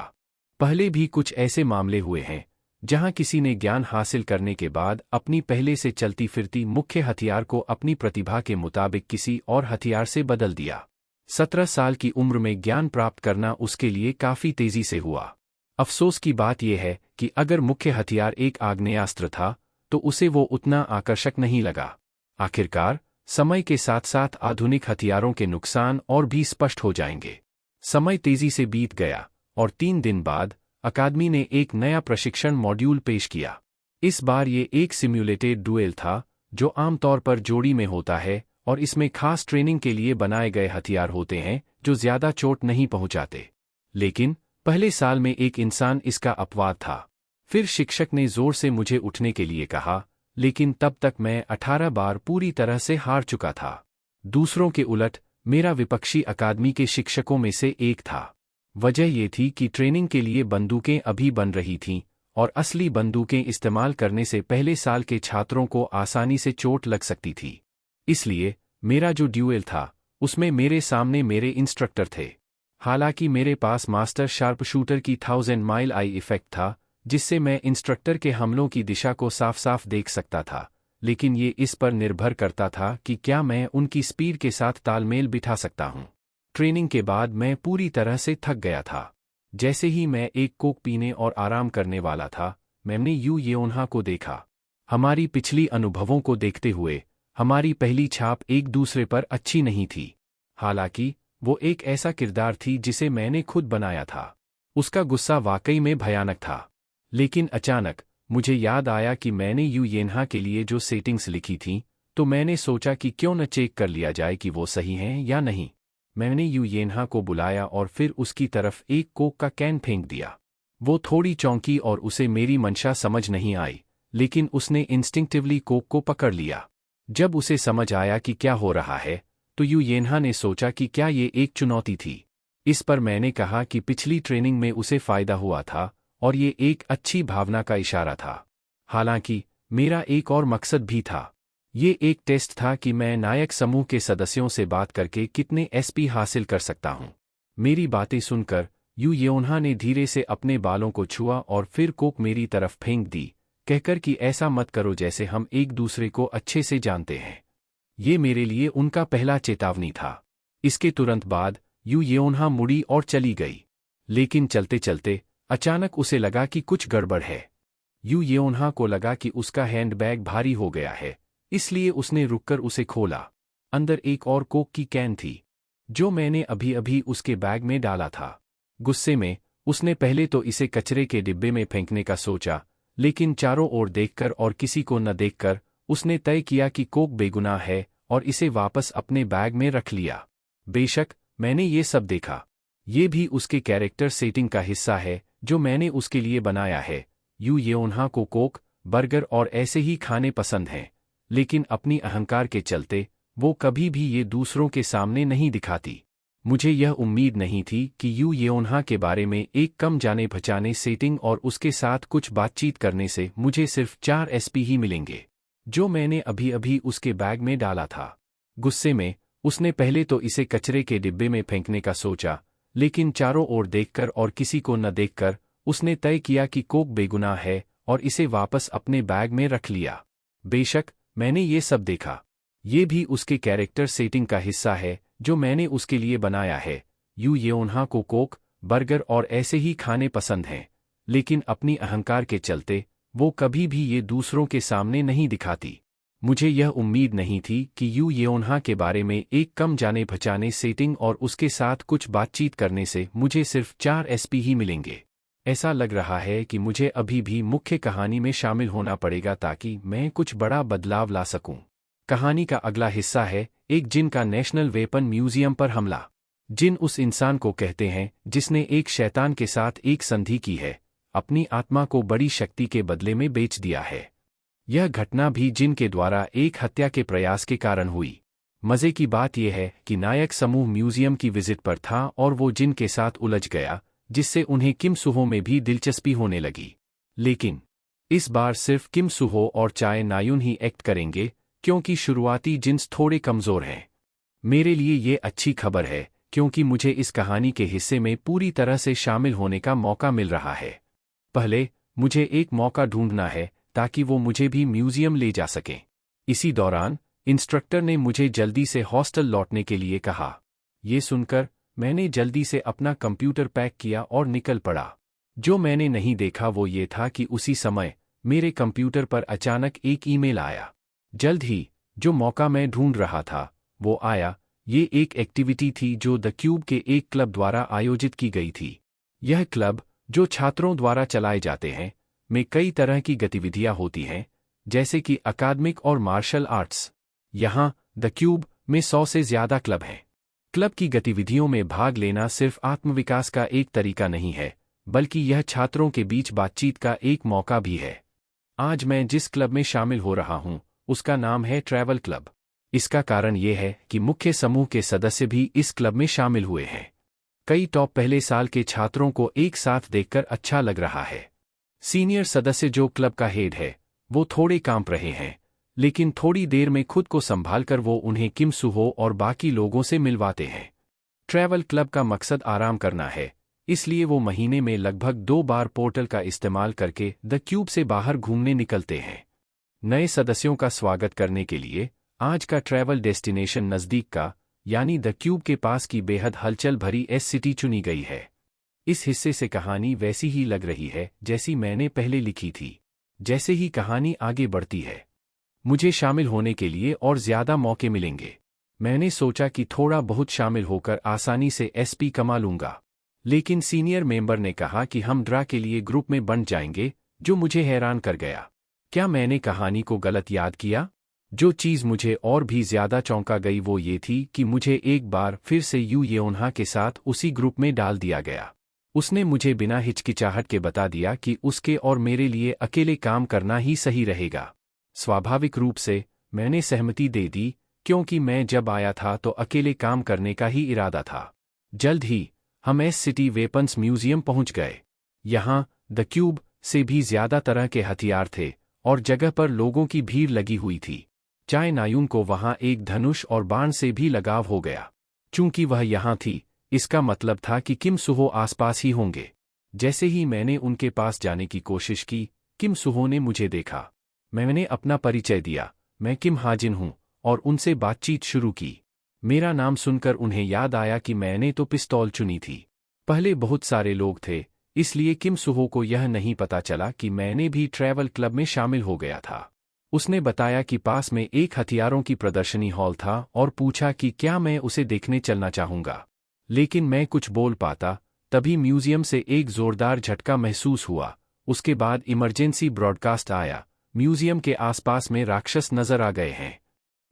पहले भी कुछ ऐसे मामले हुए हैं जहां किसी ने ज्ञान हासिल करने के बाद अपनी पहले से चलती फिरती मुख्य हथियार को अपनी प्रतिभा के मुताबिक किसी और हथियार से बदल दिया। 17 साल की उम्र में ज्ञान प्राप्त करना उसके लिए काफी तेजी से हुआ। अफसोस की बात यह है कि अगर मुख्य हथियार एक आग्नेयास्त्र था तो उसे वो उतना आकर्षक नहीं लगा। आखिरकार समय के साथ साथ आधुनिक हथियारों के नुकसान और भी स्पष्ट हो जाएंगे। समय तेजी से बीत गया और 3 दिन बाद अकादमी ने एक नया प्रशिक्षण मॉड्यूल पेश किया। इस बार ये एक सिम्युलेटेड डुएल था जो आमतौर पर जोड़ी में होता है और इसमें खास ट्रेनिंग के लिए बनाए गए हथियार होते हैं जो ज्यादा चोट नहीं पहुंचाते। लेकिन पहले साल में एक इंसान इसका अपवाद था। फिर शिक्षक ने जोर से मुझे उठने के लिए कहा, लेकिन तब तक मैं 18 बार पूरी तरह से हार चुका था। दूसरों के उलट मेरा विपक्षी अकादमी के शिक्षकों में से एक था। वजह ये थी कि ट्रेनिंग के लिए बंदूकें अभी बन रही थीं और असली बंदूकें इस्तेमाल करने से पहले साल के छात्रों को आसानी से चोट लग सकती थी। इसलिए मेरा जो ड्यूएल था उसमें मेरे सामने मेरे इंस्ट्रक्टर थे। हालांकि मेरे पास मास्टर शार्प शूटर की 1000 माइल आई इफेक्ट था जिससे मैं इंस्ट्रक्टर के हमलों की दिशा को साफ साफ देख सकता था, लेकिन ये इस पर निर्भर करता था कि क्या मैं उनकी स्पीड के साथ तालमेल बिठा सकता हूं। ट्रेनिंग के बाद मैं पूरी तरह से थक गया था। जैसे ही मैं एक कोक पीने और आराम करने वाला था, मैंने यू योन्हा को देखा। हमारी पिछली अनुभवों को देखते हुए हमारी पहली छाप एक दूसरे पर अच्छी नहीं थी। हालांकि वो एक ऐसा किरदार थी जिसे मैंने खुद बनाया था। उसका गुस्सा वाकई में भयानक था। लेकिन अचानक मुझे याद आया कि मैंने यू योन्हा के लिए जो सेटिंग्स लिखी थीं, तो मैंने सोचा कि क्यों न चेक कर लिया जाए कि वो सही हैं या नहीं। मैंने यू योन्हा को बुलाया और फिर उसकी तरफ एक कोक का कैन फेंक दिया। वो थोड़ी चौंकी और उसे मेरी मंशा समझ नहीं आई, लेकिन उसने इंस्टिंक्टिवली कोक को पकड़ लिया। जब उसे समझ आया कि क्या हो रहा है, तो यू योन्हा ने सोचा कि क्या ये एक चुनौती थी। इस पर मैंने कहा कि पिछली ट्रेनिंग में उसे फायदा हुआ था और ये एक अच्छी भावना का इशारा था। हालांकि मेरा एक और मकसद भी था। ये एक टेस्ट था कि मैं नायक समूह के सदस्यों से बात करके कितने एसपी हासिल कर सकता हूं। मेरी बातें सुनकर यू योन्हा ने धीरे से अपने बालों को छुआ और फिर कोक मेरी तरफ फेंक दी, कहकर कि ऐसा मत करो जैसे हम एक दूसरे को अच्छे से जानते हैं। ये मेरे लिए उनका पहला चेतावनी था। इसके तुरंत बाद यू योन्हा मुड़ी और चली गई। लेकिन चलते चलते अचानक उसे लगा कि कुछ गड़बड़ है। यू योन्हा को लगा कि उसका हैंडबैग भारी हो गया है, इसलिए उसने रुककर उसे खोला। अंदर एक और कोक की कैन थी जो मैंने अभी अभी उसके बैग में डाला था। गुस्से में उसने पहले तो इसे कचरे के डिब्बे में फेंकने का सोचा, लेकिन चारों ओर देखकर और किसी को न देखकर उसने तय किया कि कोक बेगुनाह है और इसे वापस अपने बैग में रख लिया। बेशक मैंने ये सब देखा। ये भी उसके कैरेक्टर सेटिंग का हिस्सा है जो मैंने उसके लिए बनाया है। यू योन्हा को कोक, बर्गर और ऐसे ही खाने पसंद हैं, लेकिन अपनी अहंकार के चलते वो कभी भी ये दूसरों के सामने नहीं दिखाती। मुझे यह उम्मीद नहीं थी कि यू योन्हा के बारे में एक कम जाने पहचाने सेटिंग और उसके साथ कुछ बातचीत करने से मुझे सिर्फ 4 एसपी ही मिलेंगे, जो मैंने अभी अभी उसके बैग में डाला था। गुस्से में उसने पहले तो इसे कचरे के डिब्बे में फेंकने का सोचा, लेकिन चारों ओर देखकर और किसी को न देखकर उसने तय किया कि कोक बेगुनाह है और इसे वापस अपने बैग में रख लिया। बेशक मैंने ये सब देखा। ये भी उसके कैरेक्टर सेटिंग का हिस्सा है जो मैंने उसके लिए बनाया है। यू योन्हा को कोक, बर्गर और ऐसे ही खाने पसंद हैं, लेकिन अपनी अहंकार के चलते वो कभी भी ये दूसरों के सामने नहीं दिखाती। मुझे यह उम्मीद नहीं थी कि यू योन्हा के बारे में एक कम जाने पहचाने सेटिंग और उसके साथ कुछ बातचीत करने से मुझे सिर्फ 4 एसपी ही मिलेंगे। ऐसा लग रहा है कि मुझे अभी भी मुख्य कहानी में शामिल होना पड़ेगा ताकि मैं कुछ बड़ा बदलाव ला सकूं। कहानी का अगला हिस्सा है एक जिन का नेशनल वेपन म्यूजियम पर हमला। जिन उस इंसान को कहते हैं जिसने एक शैतान के साथ एक संधि की है, अपनी आत्मा को बड़ी शक्ति के बदले में बेच दिया है। यह घटना भी जिन के द्वारा एक हत्या के प्रयास के कारण हुई। मजे की बात यह है कि नायक समूह म्यूजियम की विजिट पर था और वो जिन के साथ उलझ गया, जिससे उन्हें किम सुहो में भी दिलचस्पी होने लगी। लेकिन इस बार सिर्फ किम सुहो और चाय नायुन ही एक्ट करेंगे, क्योंकि शुरुआती जिन्स थोड़े कमजोर हैं। मेरे लिए ये अच्छी खबर है, क्योंकि मुझे इस कहानी के हिस्से में पूरी तरह से शामिल होने का मौका मिल रहा है। पहले मुझे एक मौका ढूंढना है ताकि वो मुझे भी म्यूजियम ले जा सकें। इसी दौरान इंस्ट्रक्टर ने मुझे जल्दी से हॉस्टल लौटने के लिए कहा। ये सुनकर मैंने जल्दी से अपना कंप्यूटर पैक किया और निकल पड़ा। जो मैंने नहीं देखा वो ये था कि उसी समय मेरे कंप्यूटर पर अचानक एक ईमेल आया। जल्द ही जो मौका मैं ढूंढ रहा था वो आया। ये एक एक्टिविटी थी जो द क्यूब के एक क्लब द्वारा आयोजित की गई थी। यह क्लब, जो छात्रों द्वारा चलाए जाते हैं, में कई तरह की गतिविधियां होती हैं, जैसे कि अकादमिक और मार्शल आर्ट्स। यहाँ द क्यूब में 100 से ज्यादा क्लब हैं। क्लब की गतिविधियों में भाग लेना सिर्फ आत्मविकास का एक तरीका नहीं है, बल्कि यह छात्रों के बीच बातचीत का एक मौका भी है। आज मैं जिस क्लब में शामिल हो रहा हूँ उसका नाम है ट्रैवल क्लब। इसका कारण ये है कि मुख्य समूह के सदस्य भी इस क्लब में शामिल हुए हैं। कई टॉप पहले साल के छात्रों को एक साथ देखकर अच्छा लग रहा है। सीनियर सदस्य जो क्लब का हेड है वो थोड़े कांप रहे हैं, लेकिन थोड़ी देर में खुद को संभालकर वो उन्हें किम सुहो और बाकी लोगों से मिलवाते हैं। ट्रैवल क्लब का मकसद आराम करना है, इसलिए वो महीने में लगभग 2 बार पोर्टल का इस्तेमाल करके द क्यूब से बाहर घूमने निकलते हैं। नए सदस्यों का स्वागत करने के लिए आज का ट्रैवल डेस्टिनेशन नज़दीक का, यानी द क्यूब के पास की बेहद हलचल भरी एस सिटी चुनी गई है। इस हिस्से से कहानी वैसी ही लग रही है जैसी मैंने पहले लिखी थी। जैसे ही कहानी आगे बढ़ती है, मुझे शामिल होने के लिए और ज्यादा मौके मिलेंगे। मैंने सोचा कि थोड़ा बहुत शामिल होकर आसानी से एसपी कमा लूंगा, लेकिन सीनियर मेंबर ने कहा कि हम ड्रा के लिए ग्रुप में बंट जाएंगे, जो मुझे हैरान कर गया। क्या मैंने कहानी को गलत याद किया? जो चीज़ मुझे और भी ज्यादा चौंका गई वो ये थी कि मुझे एक बार फिर से यू येओन्हा के साथ उसी ग्रुप में डाल दिया गया। उसने मुझे बिना हिचकिचाहट के बता दिया कि उसके और मेरे लिए अकेले काम करना ही सही रहेगा। स्वाभाविक रूप से मैंने सहमति दे दी, क्योंकि मैं जब आया था तो अकेले काम करने का ही इरादा था। जल्द ही हम एस सिटी वेपन्स म्यूजियम पहुंच गए। यहाँ द क्यूब से भी ज्यादा तरह के हथियार थे और जगह पर लोगों की भीड़ लगी हुई थी। चाय नायुन को वहां एक धनुष और बाण से भी लगाव हो गया। चूंकि वह यहाँ थी, इसका मतलब था कि किम सुहो आसपास ही होंगे। जैसे ही मैंने उनके पास जाने की कोशिश की, किम सुहो ने मुझे देखा। मैंने अपना परिचय दिया, मैं किम हाजिन हूँ, और उनसे बातचीत शुरू की। मेरा नाम सुनकर उन्हें याद आया कि मैंने तो पिस्तौल चुनी थी। पहले बहुत सारे लोग थे, इसलिए किम सुहो को यह नहीं पता चला कि मैंने भी ट्रैवल क्लब में शामिल हो गया था। उसने बताया कि पास में एक हथियारों की प्रदर्शनी हॉल था और पूछा कि क्या मैं उसे देखने चलना चाहूँगा। लेकिन मैं कुछ बोल पाता, तभी म्यूजियम से एक जोरदार झटका महसूस हुआ। उसके बाद इमरजेंसी ब्रॉडकास्ट आया, म्यूजियम के आसपास में राक्षस नजर आ गए हैं।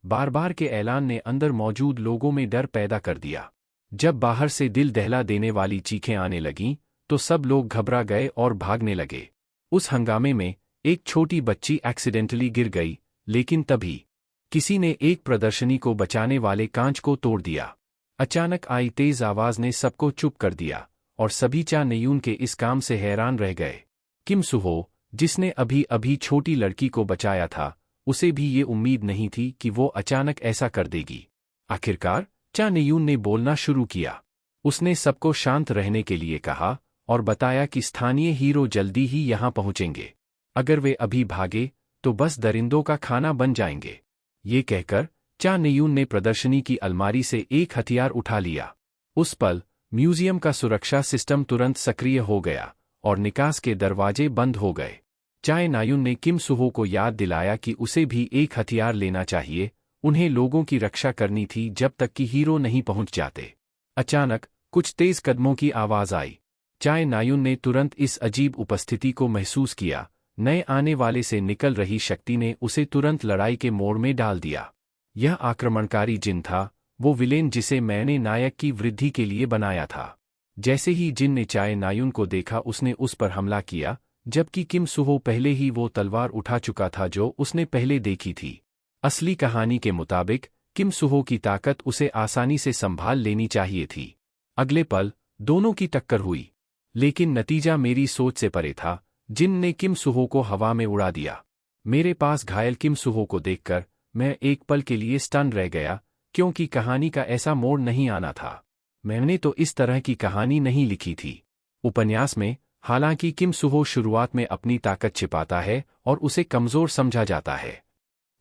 बार बार के ऐलान ने अंदर मौजूद लोगों में डर पैदा कर दिया। जब बाहर से दिल दहला देने वाली चीखें आने लगीं, तो सब लोग घबरा गए और भागने लगे। उस हंगामे में एक छोटी बच्ची एक्सीडेंटली गिर गई, लेकिन तभी किसी ने एक प्रदर्शनी को बचाने वाले कांच को तोड़ दिया। अचानक आई तेज आवाज ने सबको चुप कर दिया और सभी चा नेयून के इस काम से हैरान रह गए। किम सुहो, जिसने अभी अभी छोटी लड़की को बचाया था, उसे भी ये उम्मीद नहीं थी कि वो अचानक ऐसा कर देगी। आखिरकार चा नेयून ने बोलना शुरू किया। उसने सबको शांत रहने के लिए कहा और बताया कि स्थानीय हीरो जल्दी ही यहाँ पहुँचेंगे। अगर वे अभी भागे तो बस दरिंदों का खाना बन जाएंगे। ये कहकर चा नेयून ने प्रदर्शनी की अलमारी से एक हथियार उठा लिया। उस पल म्यूजियम का सुरक्षा सिस्टम तुरंत सक्रिय हो गया और निकास के दरवाजे बंद हो गए। चाय नायुन ने किम सुहो को याद दिलाया कि उसे भी एक हथियार लेना चाहिए, उन्हें लोगों की रक्षा करनी थी जब तक कि हीरो नहीं पहुंच जाते। अचानक कुछ तेज कदमों की आवाज आई। चाय नायुन ने तुरंत इस अजीब उपस्थिति को महसूस किया। नए आने वाले से निकल रही शक्ति ने उसे तुरंत लड़ाई के मोड़ में डाल दिया। यह आक्रमणकारी जिन था, वो विलेन जिसे मैंने नायक की वृद्धि के लिए बनाया था। जैसे ही जिन ने चाय नायुन को देखा उसने उस पर हमला किया, जबकि किम सुहो पहले ही वो तलवार उठा चुका था जो उसने पहले देखी थी। असली कहानी के मुताबिक किम सुहो की ताकत उसे आसानी से संभाल लेनी चाहिए थी। अगले पल दोनों की टक्कर हुई, लेकिन नतीजा मेरी सोच से परे था। जिन ने किम सुहो को हवा में उड़ा दिया। मेरे पास घायल किम सुहो को देखकर मैं एक पल के लिए स्टन रह गया, क्योंकि कहानी का ऐसा मोड़ नहीं आना था। मैंने तो इस तरह की कहानी नहीं लिखी थी। उपन्यास में हालांकि किम सुहो शुरुआत में अपनी ताकत छिपाता है और उसे कमजोर समझा जाता है।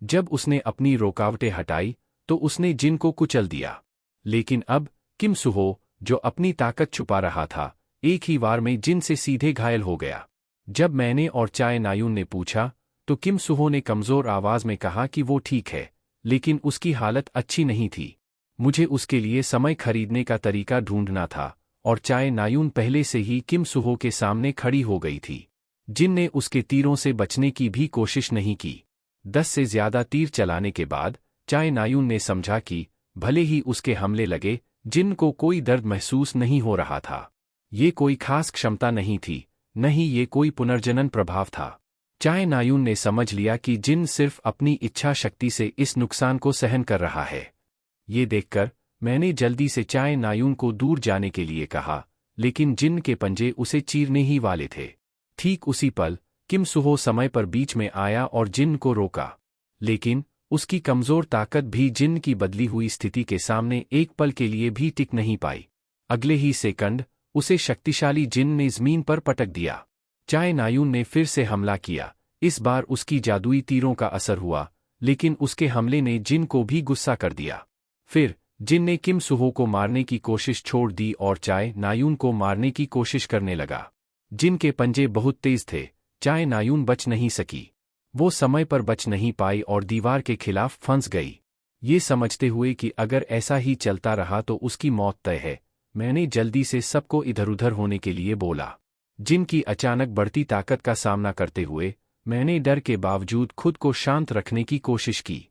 जब उसने अपनी रुकावटें हटाई तो उसने जिन को कुचल दिया। लेकिन अब किम सुहो, जो अपनी ताकत छुपा रहा था, एक ही वार में जिन से सीधे घायल हो गया। जब मैंने और चाय नायुन ने पूछा तो किम सुहो ने कमजोर आवाज में कहा कि वो ठीक है, लेकिन उसकी हालत अच्छी नहीं थी। मुझे उसके लिए समय खरीदने का तरीका ढूंढना था, और चाय नायुन पहले से ही किम सुहो के सामने खड़ी हो गई थी। जिन ने उसके तीरों से बचने की भी कोशिश नहीं की। 10 से ज्यादा तीर चलाने के बाद चाय नायुन ने समझा कि भले ही उसके हमले लगे, जिन को कोई दर्द महसूस नहीं हो रहा था। ये कोई खास क्षमता नहीं थी, न ही ये कोई पुनर्जनन प्रभाव था। चाय नायुन ने समझ लिया कि जिन सिर्फ अपनी इच्छा शक्ति से इस नुकसान को सहन कर रहा है। ये देखकर मैंने जल्दी से चाय नायुन को दूर जाने के लिए कहा, लेकिन जिन के पंजे उसे चीरने ही वाले थे। ठीक उसी पल किम सुहो समय पर बीच में आया और जिन को रोका, लेकिन उसकी कमजोर ताकत भी जिन की बदली हुई स्थिति के सामने एक पल के लिए भी टिक नहीं पाई। अगले ही सेकंड उसे शक्तिशाली जिन ने जमीन पर पटक दिया। चाय नायुन ने फिर से हमला किया। इस बार उसकी जादुई तीरों का असर हुआ, लेकिन उसके हमले ने जिन को भी गुस्सा कर दिया। फिर जिन ने किम सुहो को मारने की कोशिश छोड़ दी और चाय नायुन को मारने की कोशिश करने लगा। जिन के पंजे बहुत तेज थे, चाय नायुन बच नहीं सकी। वो समय पर बच नहीं पाई और दीवार के खिलाफ फंस गई। ये समझते हुए कि अगर ऐसा ही चलता रहा तो उसकी मौत तय है, मैंने जल्दी से सबको इधर-उधर होने के लिए बोला। जिन की अचानक बढ़ती ताकत का सामना करते हुए मैंने डर के बावजूद खुद को शांत रखने की कोशिश की।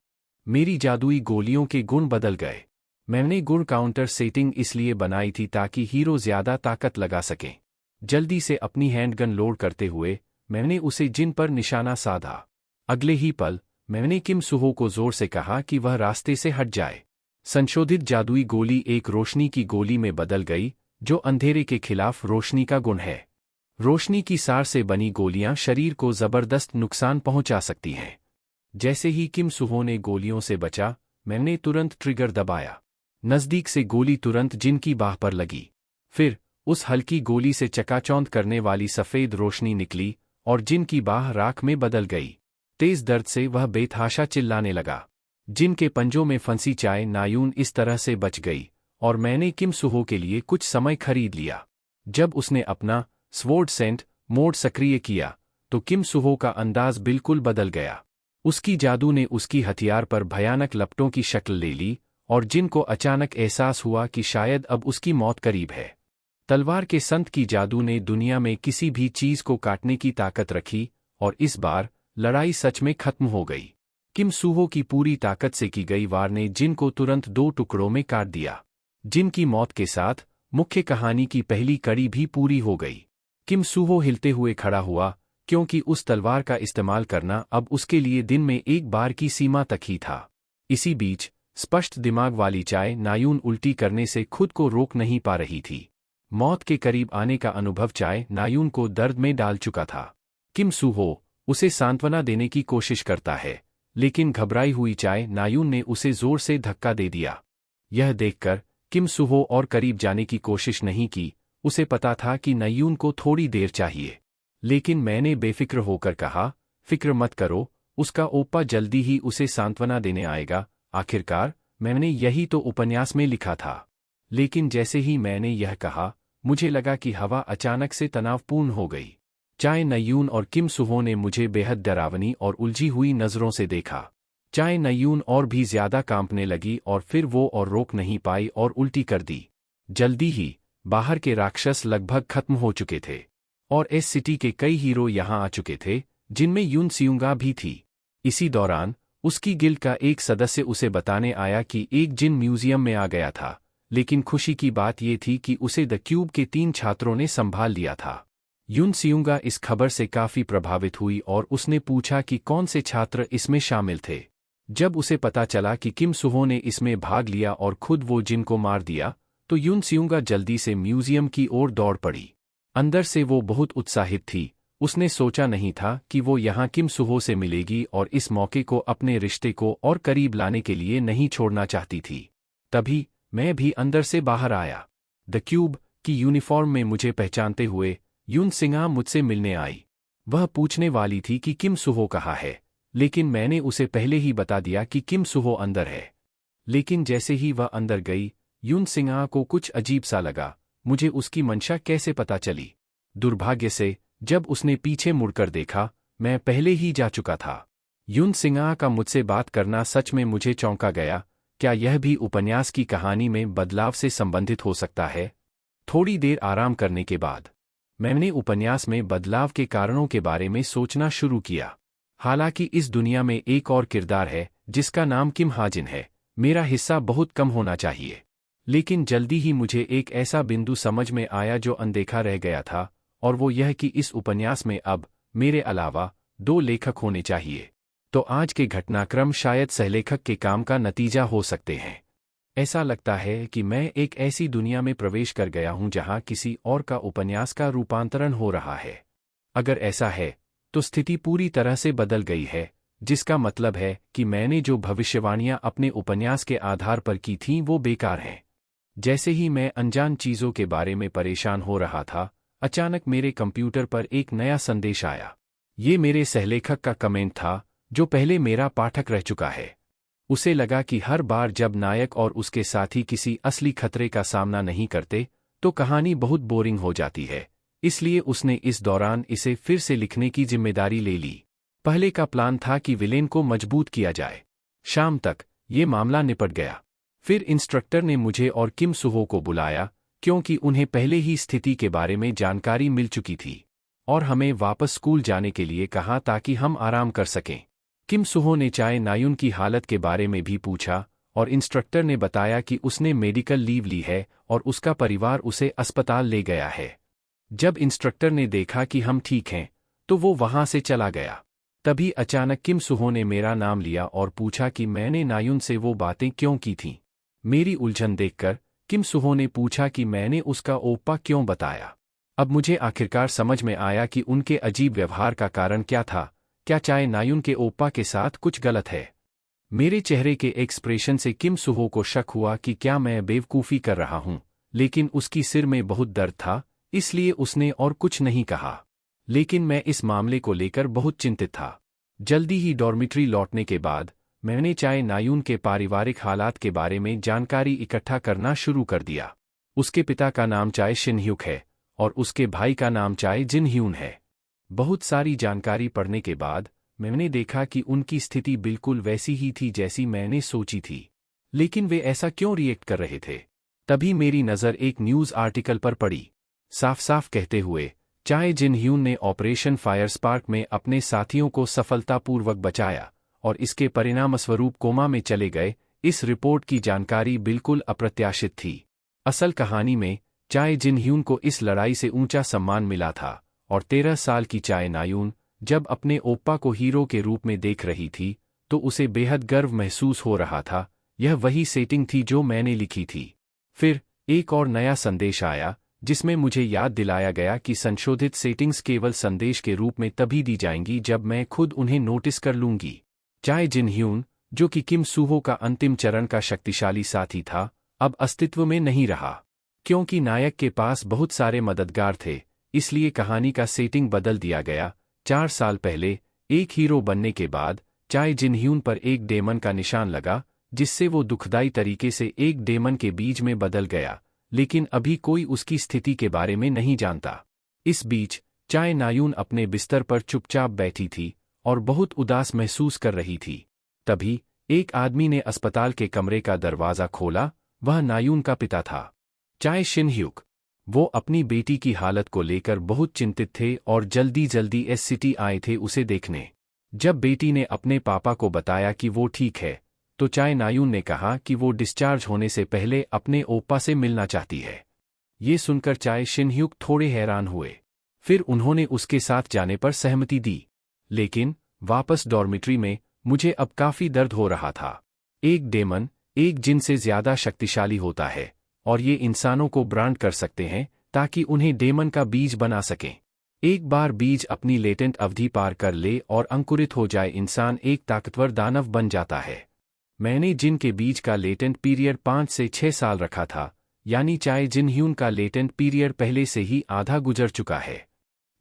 मेरी जादुई गोलियों के गुण बदल गए। मैंने गुण काउंटर सेटिंग इसलिए बनाई थी ताकि हीरो ज्यादा ताकत लगा सकें। जल्दी से अपनी हैंडगन लोड करते हुए मैंने उसे जिन पर निशाना साधा। अगले ही पल मैंने किम सुहो को जोर से कहा कि वह रास्ते से हट जाए। संशोधित जादुई गोली एक रोशनी की गोली में बदल गई, जो अंधेरे के खिलाफ रोशनी का गुण है। रोशनी की सार से बनी गोलियां शरीर को जबरदस्त नुकसान पहुंचा सकती हैं। जैसे ही किम सुहो ने गोलियों से बचा, मैंने तुरंत ट्रिगर दबाया। नजदीक से गोली तुरंत जिन की बाह पर लगी। फिर उस हल्की गोली से चकाचौंध करने वाली सफेद रोशनी निकली और जिन की बाह राख में बदल गई। तेज दर्द से वह बेतहाशा चिल्लाने लगा। जिन के पंजों में फंसी चाय नायुन इस तरह से बच गई और मैंने किम सुहो के लिए कुछ समय खरीद लिया। जब उसने अपना स्वॉर्ड सेंट मोड सक्रिय किया तो किम सुहो का अंदाज बिल्कुल बदल गया। उसकी जादू ने उसकी हथियार पर भयानक लपटों की शक्ल ले ली और जिन को अचानक एहसास हुआ कि शायद अब उसकी मौत करीब है। तलवार के संत की जादू ने दुनिया में किसी भी चीज को काटने की ताकत रखी और इस बार लड़ाई सच में खत्म हो गई। किम सुहो की पूरी ताकत से की गई वार ने जिन को तुरंत 2 टुकड़ों में काट दिया। जिन की मौत के साथ मुख्य कहानी की पहली कड़ी भी पूरी हो गई। किम सुहो हिलते हुए खड़ा हुआ, क्योंकि उस तलवार का इस्तेमाल करना अब उसके लिए दिन में एक बार की सीमा तक ही था। इसी बीच स्पष्ट दिमाग वाली चाय नायुन उल्टी करने से खुद को रोक नहीं पा रही थी। मौत के करीब आने का अनुभव चाय नायुन को दर्द में डाल चुका था। किम सुहो उसे सांत्वना देने की कोशिश करता है, लेकिन घबराई हुई चाय नायुन ने उसे जोर से धक्का दे दिया। यह देखकर किम सुहो और करीब जाने की कोशिश नहीं की। उसे पता था कि नायुन को थोड़ी देर चाहिए, लेकिन मैंने बेफिक्र होकर कहा, फिक्र मत करो, उसका ओप्पा जल्दी ही उसे सांत्वना देने आएगा। आखिरकार मैंने यही तो उपन्यास में लिखा था। लेकिन जैसे ही मैंने यह कहा, मुझे लगा कि हवा अचानक से तनावपूर्ण हो गई। चाय नायुन और किम सुहो ने मुझे बेहद डरावनी और उलझी हुई नजरों से देखा। चाय नायुन और भी ज्यादा कांपने लगी और फिर वो और रोक नहीं पाई और उल्टी कर दी। जल्दी ही बाहर के राक्षस लगभग खत्म हो चुके थे और इस सिटी के कई हीरो यहां आ चुके थे, जिनमें यून सियुंगा भी थी। इसी दौरान उसकी गिल्ड का एक सदस्य उसे बताने आया कि एक जिन म्यूजियम में आ गया था, लेकिन खुशी की बात यह थी कि उसे द क्यूब के 3 छात्रों ने संभाल लिया था। यून सियुंगा इस खबर से काफी प्रभावित हुई और उसने पूछा कि कौन से छात्र इसमें शामिल थे। जब उसे पता चला कि किम सुहो ने इसमें भाग लिया और खुद वो जिन को मार दिया, तो यून सियुंगा जल्दी से म्यूजियम की ओर दौड़ पड़ी। अंदर से वो बहुत उत्साहित थी। उसने सोचा नहीं था कि वो यहाँ किम सुहो से मिलेगी और इस मौके को अपने रिश्ते को और करीब लाने के लिए नहीं छोड़ना चाहती थी। तभी मैं भी अंदर से बाहर आया। द क्यूब की यूनिफॉर्म में मुझे पहचानते हुए यून सिंगा मुझसे मिलने आई। वह पूछने वाली थी कि किम सुहो कहाँ है, लेकिन मैंने उसे पहले ही बता दिया कि किम सुहो अंदर है। लेकिन जैसे ही वह अंदर गई, यून सिंगा को कुछ अजीब सा लगा। मुझे उसकी मंशा कैसे पता चली? दुर्भाग्य से जब उसने पीछे मुड़कर देखा, मैं पहले ही जा चुका था। यून सिंगा का मुझसे बात करना सच में मुझे चौंका गया। क्या यह भी उपन्यास की कहानी में बदलाव से संबंधित हो सकता है? थोड़ी देर आराम करने के बाद मैंने उपन्यास में बदलाव के कारणों के बारे में सोचना शुरू किया। हालांकि इस दुनिया में एक और किरदार है जिसका नाम किम हाजिन है, मेरा हिस्सा बहुत कम होना चाहिए। लेकिन जल्दी ही मुझे एक ऐसा बिंदु समझ में आया जो अनदेखा रह गया था, और वो यह कि इस उपन्यास में अब मेरे अलावा 2 लेखक होने चाहिए। तो आज के घटनाक्रम शायद सहलेखक के काम का नतीजा हो सकते हैं। ऐसा लगता है कि मैं एक ऐसी दुनिया में प्रवेश कर गया हूं जहां किसी और का उपन्यास का रूपांतरण हो रहा है। अगर ऐसा है, तो स्थिति पूरी तरह से बदल गई है, जिसका मतलब है कि मैंने जो भविष्यवाणियां अपने उपन्यास के आधार पर की थीं वो बेकार हैं। जैसे ही मैं अनजान चीजों के बारे में परेशान हो रहा था, अचानक मेरे कंप्यूटर पर एक नया संदेश आया। ये मेरे सहलेखक का कमेंट था, जो पहले मेरा पाठक रह चुका है। उसे लगा कि हर बार जब नायक और उसके साथी किसी असली खतरे का सामना नहीं करते, तो कहानी बहुत बोरिंग हो जाती है। इसलिए उसने इस दौरान इसे फिर से लिखने की जिम्मेदारी ले ली। पहले का प्लान था कि विलेन को मजबूत किया जाए। शाम तक ये मामला निपट गया। फिर इंस्ट्रक्टर ने मुझे और किम सुहो को बुलाया, क्योंकि उन्हें पहले ही स्थिति के बारे में जानकारी मिल चुकी थी, और हमें वापस स्कूल जाने के लिए कहा ताकि हम आराम कर सकें। किम सुहो ने चाय नायुन की हालत के बारे में भी पूछा, और इंस्ट्रक्टर ने बताया कि उसने मेडिकल लीव ली है और उसका परिवार उसे अस्पताल ले गया है। जब इंस्ट्रक्टर ने देखा कि हम ठीक हैं, तो वो वहां से चला गया। तभी अचानक किम सुहो ने मेरा नाम लिया और पूछा कि मैंने नायुन से वो बातें क्यों की थीं। मेरी उलझन देखकर किम सुहो ने पूछा कि मैंने उसका ओप्पा क्यों बताया। अब मुझे आखिरकार समझ में आया कि उनके अजीब व्यवहार का कारण क्या था। क्या चाय नायुन के ओप्पा के साथ कुछ गलत है? मेरे चेहरे के एक्सप्रेशन से किम सुहो को शक हुआ कि क्या मैं बेवकूफ़ी कर रहा हूं, लेकिन उसकी सिर में बहुत दर्द था, इसलिए उसने और कुछ नहीं कहा। लेकिन मैं इस मामले को लेकर बहुत चिंतित था। जल्दी ही डॉर्मिट्री लौटने के बाद मैंने चाय नायुन के पारिवारिक हालात के बारे में जानकारी इकट्ठा करना शुरू कर दिया। उसके पिता का नाम चाय शिनह्युक है और उसके भाई का नाम चाय जिन ह्यून है। बहुत सारी जानकारी पढ़ने के बाद मैंने देखा कि उनकी स्थिति बिल्कुल वैसी ही थी जैसी मैंने सोची थी। लेकिन वे ऐसा क्यों रिएक्ट कर रहे थे? तभी मेरी नज़र एक न्यूज़ आर्टिकल पर पड़ी, साफ साफ कहते हुए चाय जिन ह्यून ने ऑपरेशन फायर स्पार्क में अपने साथियों को सफलतापूर्वक बचाया और इसके परिणामस्वरूप कोमा में चले गए। इस रिपोर्ट की जानकारी बिल्कुल अप्रत्याशित थी। असल कहानी में चाय जिन ह्यून को इस लड़ाई से ऊंचा सम्मान मिला था, और 13 साल की चाय नायुन जब अपने ओप्पा को हीरो के रूप में देख रही थी, तो उसे बेहद गर्व महसूस हो रहा था। यह वही सेटिंग थी जो मैंने लिखी थी। फिर एक और नया संदेश आया, जिसमें मुझे याद दिलाया गया कि संशोधित सेटिंग्स केवल संदेश के रूप में तभी दी जाएंगी जब मैं खुद उन्हें नोटिस कर लूंगी। चाय जिन ह्यून, जो कि किम सुहो का अंतिम चरण का शक्तिशाली साथी था, अब अस्तित्व में नहीं रहा। क्योंकि नायक के पास बहुत सारे मददगार थे, इसलिए कहानी का सेटिंग बदल दिया गया। 4 साल पहले एक हीरो बनने के बाद चाय जिन ह्यून पर एक डेमन का निशान लगा, जिससे वो दुखदाई तरीके से एक डेमन के बीज में बदल गया, लेकिन अभी कोई उसकी स्थिति के बारे में नहीं जानता। इस बीच चाय नायुन अपने बिस्तर पर चुपचाप बैठी थी और बहुत उदास महसूस कर रही थी। तभी एक आदमी ने अस्पताल के कमरे का दरवाज़ा खोला। वह नायुन का पिता था, चाय शिनह्युक। वो अपनी बेटी की हालत को लेकर बहुत चिंतित थे और जल्दी जल्दी एससीटी आए थे उसे देखने। जब बेटी ने अपने पापा को बताया कि वो ठीक है, तो चाय नायून ने कहा कि वो डिस्चार्ज होने से पहले अपने ओप्पा से मिलना चाहती है। ये सुनकर चाय शिनह्युक थोड़े हैरान हुए। फिर उन्होंने उसके साथ जाने पर सहमति दी। लेकिन वापस डॉर्मिट्री में मुझे अब काफी दर्द हो रहा था। एक डेमन एक जिन से ज्यादा शक्तिशाली होता है और ये इंसानों को ब्रांड कर सकते हैं ताकि उन्हें डेमन का बीज बना सकें। एक बार बीज अपनी लेटेंट अवधि पार कर ले और अंकुरित हो जाए, इंसान एक ताकतवर दानव बन जाता है। मैंने जिन के बीज का लेटेंट पीरियड 5 से 6 साल रखा था, यानी चाय जिन ह्यून का लेटेंट पीरियड पहले से ही आधा गुजर चुका है।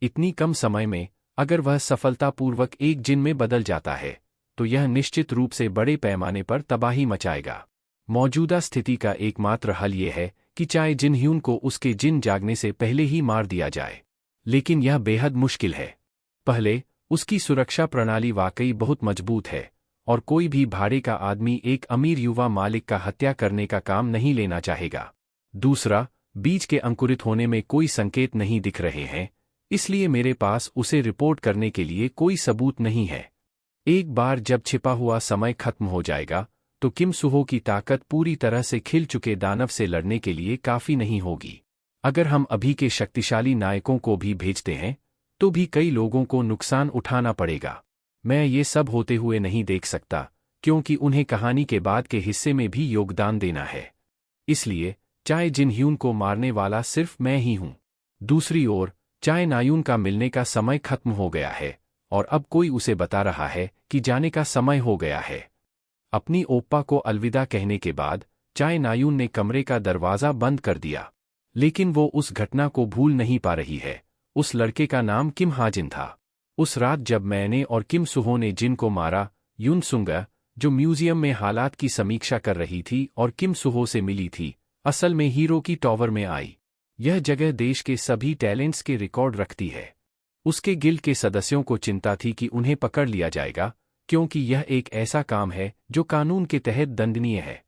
इतनी कम समय में अगर वह सफलतापूर्वक एक जिन में बदल जाता है, तो यह निश्चित रूप से बड़े पैमाने पर तबाही मचाएगा। मौजूदा स्थिति का एकमात्र हल यह है कि चाय जिन ह्यून को उसके जिन जागने से पहले ही मार दिया जाए। लेकिन यह बेहद मुश्किल है। पहले, उसकी सुरक्षा प्रणाली वाकई बहुत मजबूत है और कोई भी भाड़े का आदमी एक अमीर युवा मालिक का हत्या करने का काम नहीं लेना चाहेगा। दूसरा, बीज के अंकुरित होने में कोई संकेत नहीं दिख रहे हैं, इसलिए मेरे पास उसे रिपोर्ट करने के लिए कोई सबूत नहीं है। एक बार जब छिपा हुआ समय खत्म हो जाएगा, तो किम सुहो की ताकत पूरी तरह से खिल चुके दानव से लड़ने के लिए काफी नहीं होगी। अगर हम अभी के शक्तिशाली नायकों को भी भेजते हैं, तो भी कई लोगों को नुकसान उठाना पड़ेगा। मैं ये सब होते हुए नहीं देख सकता, क्योंकि उन्हें कहानी के बाद के हिस्से में भी योगदान देना है। इसलिए चाय जिन ह्यून को मारने वाला सिर्फ मैं ही हूं। दूसरी ओर, चाय नायून का मिलने का समय खत्म हो गया है और अब कोई उसे बता रहा है कि जाने का समय हो गया है। अपनी ओप्पा को अलविदा कहने के बाद चाय नायून ने कमरे का दरवाजा बंद कर दिया। लेकिन वो उस घटना को भूल नहीं पा रही है। उस लड़के का नाम किम हाजिन था। उस रात जब मैंने और किम सुहो ने जिन को मारा, यून सुंगा, जो म्यूजियम में हालात की समीक्षा कर रही थी और किम सुहो से मिली थी, असल में हीरो की टॉवर में आई। यह जगह देश के सभी टैलेंट्स के रिकॉर्ड रखती है। उसके गिल्ड के सदस्यों को चिंता थी कि उन्हें पकड़ लिया जाएगा, क्योंकि यह एक ऐसा काम है जो कानून के तहत दंडनीय है।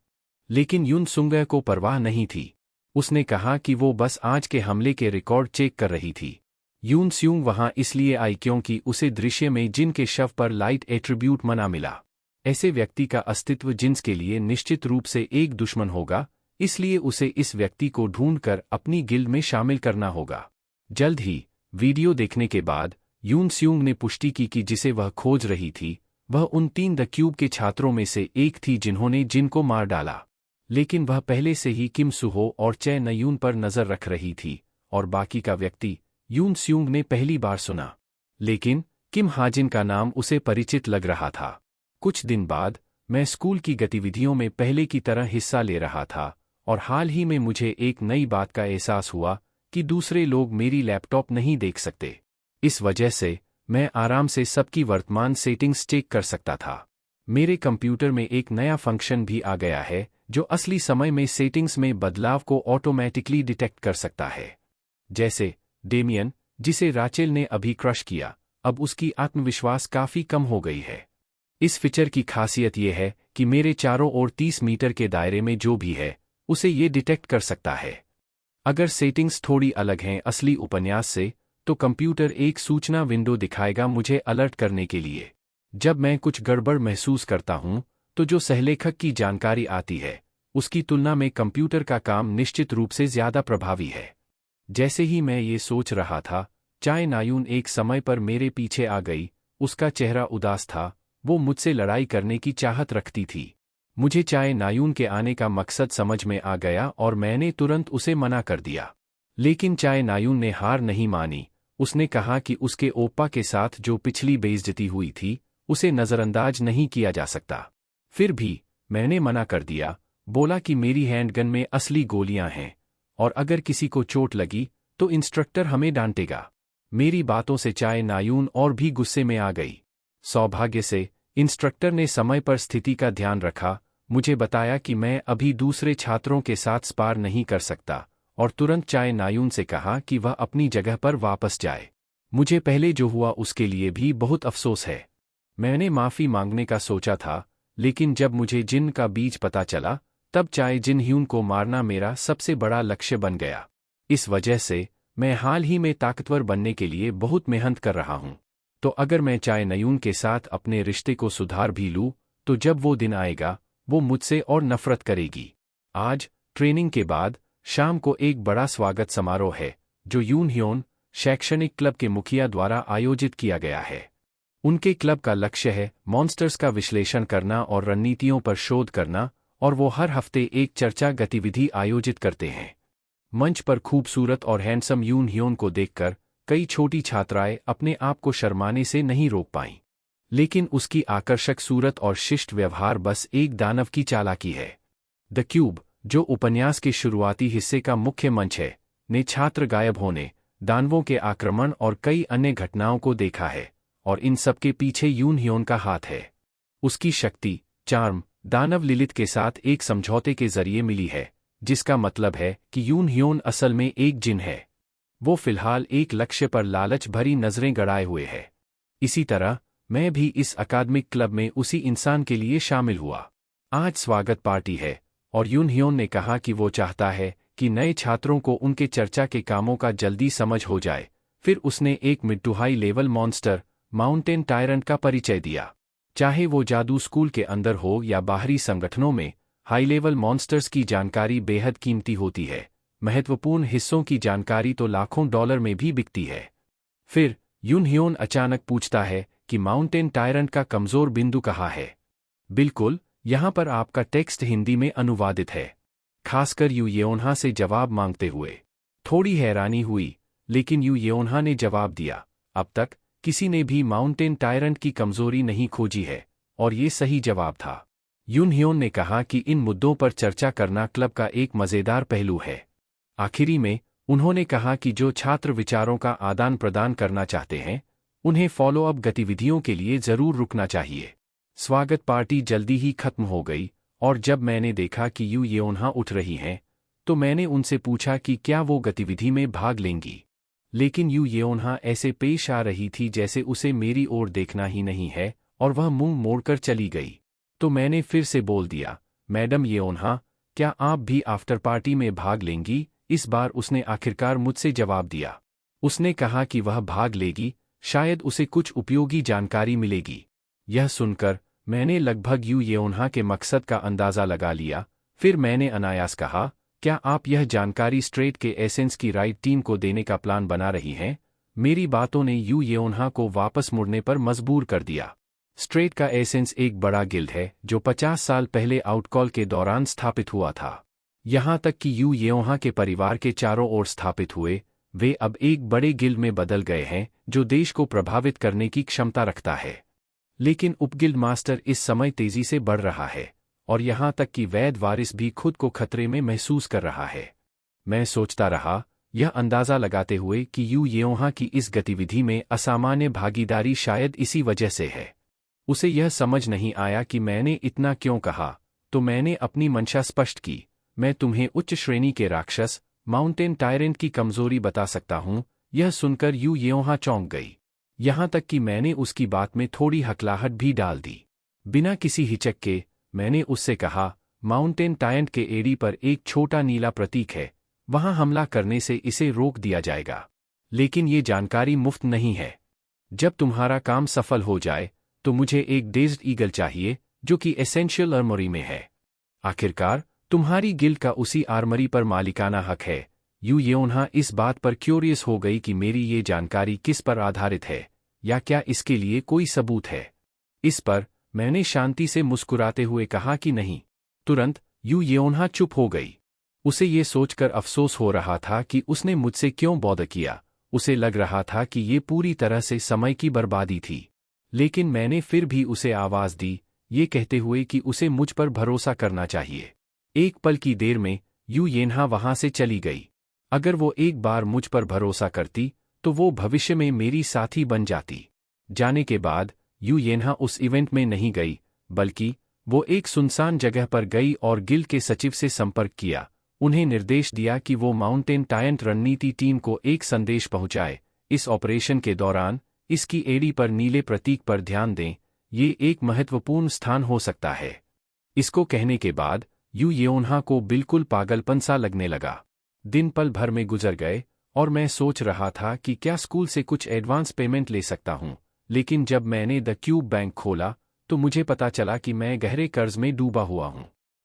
लेकिन यून सुंगा को परवाह नहीं थी। उसने कहा कि वो बस आज के हमले के रिकॉर्ड चेक कर रही थी। यून स्यूंग वहां इसलिए आई क्योंकि उसे दृश्य में जिन के शव पर लाइट एट्रीब्यूट मना मिला। ऐसे व्यक्ति का अस्तित्व जिन्स के लिए निश्चित रूप से एक दुश्मन होगा, इसलिए उसे इस व्यक्ति को ढूंढकर अपनी गिल्ड में शामिल करना होगा। जल्द ही वीडियो देखने के बाद यून स्यूंग ने पुष्टि की कि जिसे वह खोज रही थी, वह उन 3 द क्यूब के छात्रों में से एक थी जिन्होंने जिन को मार डाला। लेकिन वह पहले से ही किम सुहो और चै नयून पर नजर रख रही थी और बाकी का व्यक्ति यून स्यूंग ने पहली बार सुना। लेकिन किम हाजिन का नाम उसे परिचित लग रहा था। कुछ दिन बाद मैं स्कूल की गतिविधियों में पहले की तरह हिस्सा ले रहा था और हाल ही में मुझे एक नई बात का एहसास हुआ कि दूसरे लोग मेरी लैपटॉप नहीं देख सकते। इस वजह से मैं आराम से सबकी वर्तमान सेटिंग्स चेक कर सकता था। मेरे कंप्यूटर में एक नया फंक्शन भी आ गया है जो असली समय में सेटिंग्स में बदलाव को ऑटोमैटिकली डिटेक्ट कर सकता है। जैसे डेमियन, जिसे राचेल ने अभी क्रश किया, अब उसकी आत्मविश्वास काफी कम हो गई है। इस फीचर की खासियत यह है कि मेरे चारों ओर 30 मीटर के दायरे में जो भी है, उसे ये डिटेक्ट कर सकता है। अगर सेटिंग्स थोड़ी अलग हैं असली उपन्यास से, तो कंप्यूटर एक सूचना विंडो दिखाएगा मुझे अलर्ट करने के लिए। जब मैं कुछ गड़बड़ महसूस करता हूं, तो जो सहलेखक की जानकारी आती है, उसकी तुलना में कंप्यूटर का काम निश्चित रूप से ज्यादा प्रभावी है। जैसे ही मैं ये सोच रहा था, चाय नायून एक समय पर मेरे पीछे आ गई। उसका चेहरा उदास था, वो मुझसे लड़ाई करने की चाहत रखती थी। मुझे चाय नायून के आने का मकसद समझ में आ गया और मैंने तुरंत उसे मना कर दिया। लेकिन चाय नायून ने हार नहीं मानी। उसने कहा कि उसके ओप्पा के साथ जो पिछली बेइज्जती हुई थी, उसे नज़रअंदाज नहीं किया जा सकता। फिर भी मैंने मना कर दिया, बोला कि मेरी हैंडगन में असली गोलियां हैं और अगर किसी को चोट लगी तो इंस्ट्रक्टर हमें डांटेगा। मेरी बातों से चाय नायून और भी गुस्से में आ गई। सौभाग्य से इंस्ट्रक्टर ने समय पर स्थिति का ध्यान रखा, मुझे बताया कि मैं अभी दूसरे छात्रों के साथ स्पार नहीं कर सकता और तुरंत चाय नायून से कहा कि वह अपनी जगह पर वापस जाए। मुझे पहले जो हुआ उसके लिए भी बहुत अफसोस है। मैंने माफी मांगने का सोचा था, लेकिन जब मुझे जिन का बीज पता चला, तब चाय जिन ह्यून को मारना मेरा सबसे बड़ा लक्ष्य बन गया। इस वजह से मैं हाल ही में ताकतवर बनने के लिए बहुत मेहनत कर रहा हूं। तो अगर मैं चाहे नयून के साथ अपने रिश्ते को सुधार भी लूं, तो जब वो दिन आएगा, वो मुझसे और नफरत करेगी। आज ट्रेनिंग के बाद शाम को एक बड़ा स्वागत समारोह है, जो यून ह्योन शैक्षणिक क्लब के मुखिया द्वारा आयोजित किया गया है। उनके क्लब का लक्ष्य है मॉन्स्टर्स का विश्लेषण करना और रणनीतियों पर शोध करना, और वो हर हफ्ते एक चर्चा गतिविधि आयोजित करते हैं। मंच पर खूबसूरत और हैंडसम यून ह्योन को देखकर कई छोटी छात्राएं अपने आप को शर्माने से नहीं रोक पाईं। लेकिन उसकी आकर्षक सूरत और शिष्ट व्यवहार बस एक दानव की चालाकी है। द क्यूब, जो उपन्यास के शुरुआती हिस्से का मुख्य मंच है, ने छात्र गायब होने, दानवों के आक्रमण और कई अन्य घटनाओं को देखा है, और इन सबके पीछे यून ह्योन का हाथ है। उसकी शक्ति, चार्म, दानव लिलिथ के साथ एक समझौते के जरिए मिली है, जिसका मतलब है कि यून ह्योन असल में एक जिन है। वो फिलहाल एक लक्ष्य पर लालच भरी नजरें गड़ाए हुए है। इसी तरह मैं भी इस अकादमिक क्लब में उसी इंसान के लिए शामिल हुआ। आज स्वागत पार्टी है, और यून ह्योन ने कहा कि वो चाहता है कि नए छात्रों को उनके चर्चा के कामों का जल्दी समझ हो जाए। फिर उसने एक mid to high level monster, mountain tyrant का परिचय दिया। चाहे वो जादू स्कूल के अंदर हो या बाहरी संगठनों में, हाई लेवल मॉन्स्टर्स की जानकारी बेहद कीमती होती है। महत्वपूर्ण हिस्सों की जानकारी तो लाखों डॉलर में भी बिकती है। फिर यून ह्योन अचानक पूछता है कि माउंटेन टायरेंट का कमजोर बिंदु कहाँ है। बिल्कुल, यहाँ पर आपका टेक्स्ट हिंदी में अनुवादित है। खासकर यू येओन्हा से जवाब मांगते हुए थोड़ी हैरानी हुई, लेकिन यू येओन्हा ने जवाब दिया, अब तक किसी ने भी माउंटेन टायरेंट की कमजोरी नहीं खोजी है, और ये सही जवाब था। यून ह्योन ने कहा कि इन मुद्दों पर चर्चा करना क्लब का एक मजेदार पहलू है। आखिरी में उन्होंने कहा कि जो छात्र विचारों का आदान प्रदान करना चाहते हैं, उन्हें फॉलो अप गतिविधियों के लिए जरूर रुकना चाहिए। स्वागत पार्टी जल्दी ही खत्म हो गई, और जब मैंने देखा कि यू येओन्हा उठ रही हैं, तो मैंने उनसे पूछा कि क्या वो गतिविधि में भाग लेंगी। लेकिन यू येओन्हा ऐसे पेश आ रही थी जैसे उसे मेरी ओर देखना ही नहीं है, और वह मुंह मोड़कर चली गई। तो मैंने फिर से बोल दिया, मैडम येओन्हा, क्या आप भी आफ्टर पार्टी में भाग लेंगी? इस बार उसने आखिरकार मुझसे जवाब दिया। उसने कहा कि वह भाग लेगी, शायद उसे कुछ उपयोगी जानकारी मिलेगी। यह सुनकर मैंने लगभग यू येओन्हा के मकसद का अंदाजा लगा लिया। फिर मैंने अनायास कहा, क्या आप यह जानकारी स्ट्रेट के एसेंस की राइट टीम को देने का प्लान बना रही हैं? मेरी बातों ने यू येओन्हा को वापस मुड़ने पर मजबूर कर दिया। स्ट्रेट का एसेंस एक बड़ा गिल्ड है जो 50 साल पहले आउटकॉल के दौरान स्थापित हुआ था। यहाँ तक कि यू येओन्हा के परिवार के चारों ओर स्थापित हुए, वे अब एक बड़े गिल्ड में बदल गए हैं जो देश को प्रभावित करने की क्षमता रखता है। लेकिन उपगिल्ड मास्टर इस समय तेजी से बढ़ रहा है, और यहाँ तक कि वैध वारिस भी खुद को खतरे में महसूस कर रहा है। मैं सोचता रहा, यह अंदाजा लगाते हुए कि यू येओन्हा की इस गतिविधि में असामान्य भागीदारी शायद इसी वजह से है। उसे यह समझ नहीं आया कि मैंने इतना क्यों कहा, तो मैंने अपनी मंशा स्पष्ट की, मैं तुम्हें उच्च श्रेणी के राक्षस, माउंटेन टायरेंट की कमजोरी बता सकता हूँ। यह सुनकर यू येओन्हा चौंक गई, यहाँ तक कि मैंने उसकी बात में थोड़ी हकलाहट भी डाल दी। बिना किसी हिचक के मैंने उससे कहा, माउंटेन टायरेंट के एड़ी पर एक छोटा नीला प्रतीक है, वहां हमला करने से इसे रोक दिया जाएगा। लेकिन ये जानकारी मुफ्त नहीं है। जब तुम्हारा काम सफल हो जाए, तो मुझे एक डेज्ड ईगल चाहिए, जो कि एसेंशियल आर्मरी में है। आखिरकार तुम्हारी गिल्ड का उसी आर्मरी पर मालिकाना हक है। यू येओन्हा इस बात पर क्यूरियस हो गई कि मेरी ये जानकारी किस पर आधारित है, या क्या इसके लिए कोई सबूत है। इस पर मैंने शांति से मुस्कुराते हुए कहा कि नहीं। तुरंत यू येओन्हा चुप हो गई। उसे ये सोचकर अफसोस हो रहा था कि उसने मुझसे क्यों बौद्ध किया। उसे लग रहा था कि ये पूरी तरह से समय की बर्बादी थी। लेकिन मैंने फिर भी उसे आवाज दी, ये कहते हुए कि उसे मुझ पर भरोसा करना चाहिए। एक पल की देर में यू येओन्हा वहां से चली गई। अगर वो एक बार मुझ पर भरोसा करती, तो वो भविष्य में मेरी साथी बन जाती। जाने के बाद यू येओन्हा उस इवेंट में नहीं गई, बल्कि वो एक सुनसान जगह पर गई और गिल्ड के सचिव से संपर्क किया। उन्हें निर्देश दिया कि वो माउंटेन टायरेंट रणनीति टीम को एक संदेश पहुंचाए। इस ऑपरेशन के दौरान इसकी एड़ी पर नीले प्रतीक पर ध्यान दें, ये एक महत्वपूर्ण स्थान हो सकता है। इसको कहने के बाद यू येओन्हा को बिल्कुल पागलपन सा लगने लगा। दिन पल भर में गुजर गए और मैं सोच रहा था कि क्या स्कूल से कुछ एडवांस पेमेंट ले सकता हूं, लेकिन जब मैंने द क्यूब बैंक खोला तो मुझे पता चला कि मैं गहरे कर्ज में डूबा हुआ हूं।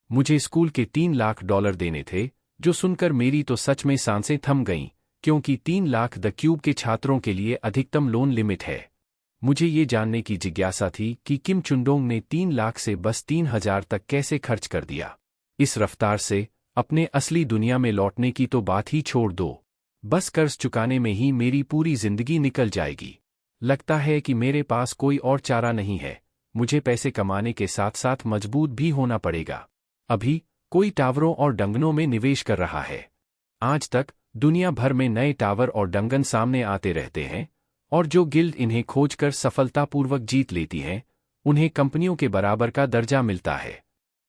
मुझे स्कूल के $3 लाख देने थे, जो सुनकर मेरी तो सच में सांसें थम गईं, क्योंकि 3 लाख द क्यूब के छात्रों के लिए अधिकतम लोन लिमिट है। मुझे ये जानने की जिज्ञासा थी कि किम चुंडोंग ने 3 लाख से बस 3,000 तक कैसे खर्च कर दिया। इस रफ्तार से अपने असली दुनिया में लौटने की तो बात ही छोड़ दो, बस कर्ज चुकाने में ही मेरी पूरी जिंदगी निकल जाएगी। लगता है कि मेरे पास कोई और चारा नहीं है। मुझे पैसे कमाने के साथ साथ मजबूत भी होना पड़ेगा। अभी कोई टावरों और डंगनों में निवेश कर रहा है। आज तक दुनिया भर में नए टावर और डंगन सामने आते रहते हैं, और जो गिल्ड इन्हें खोजकर सफलतापूर्वक जीत लेती हैं, उन्हें कंपनियों के बराबर का दर्जा मिलता है।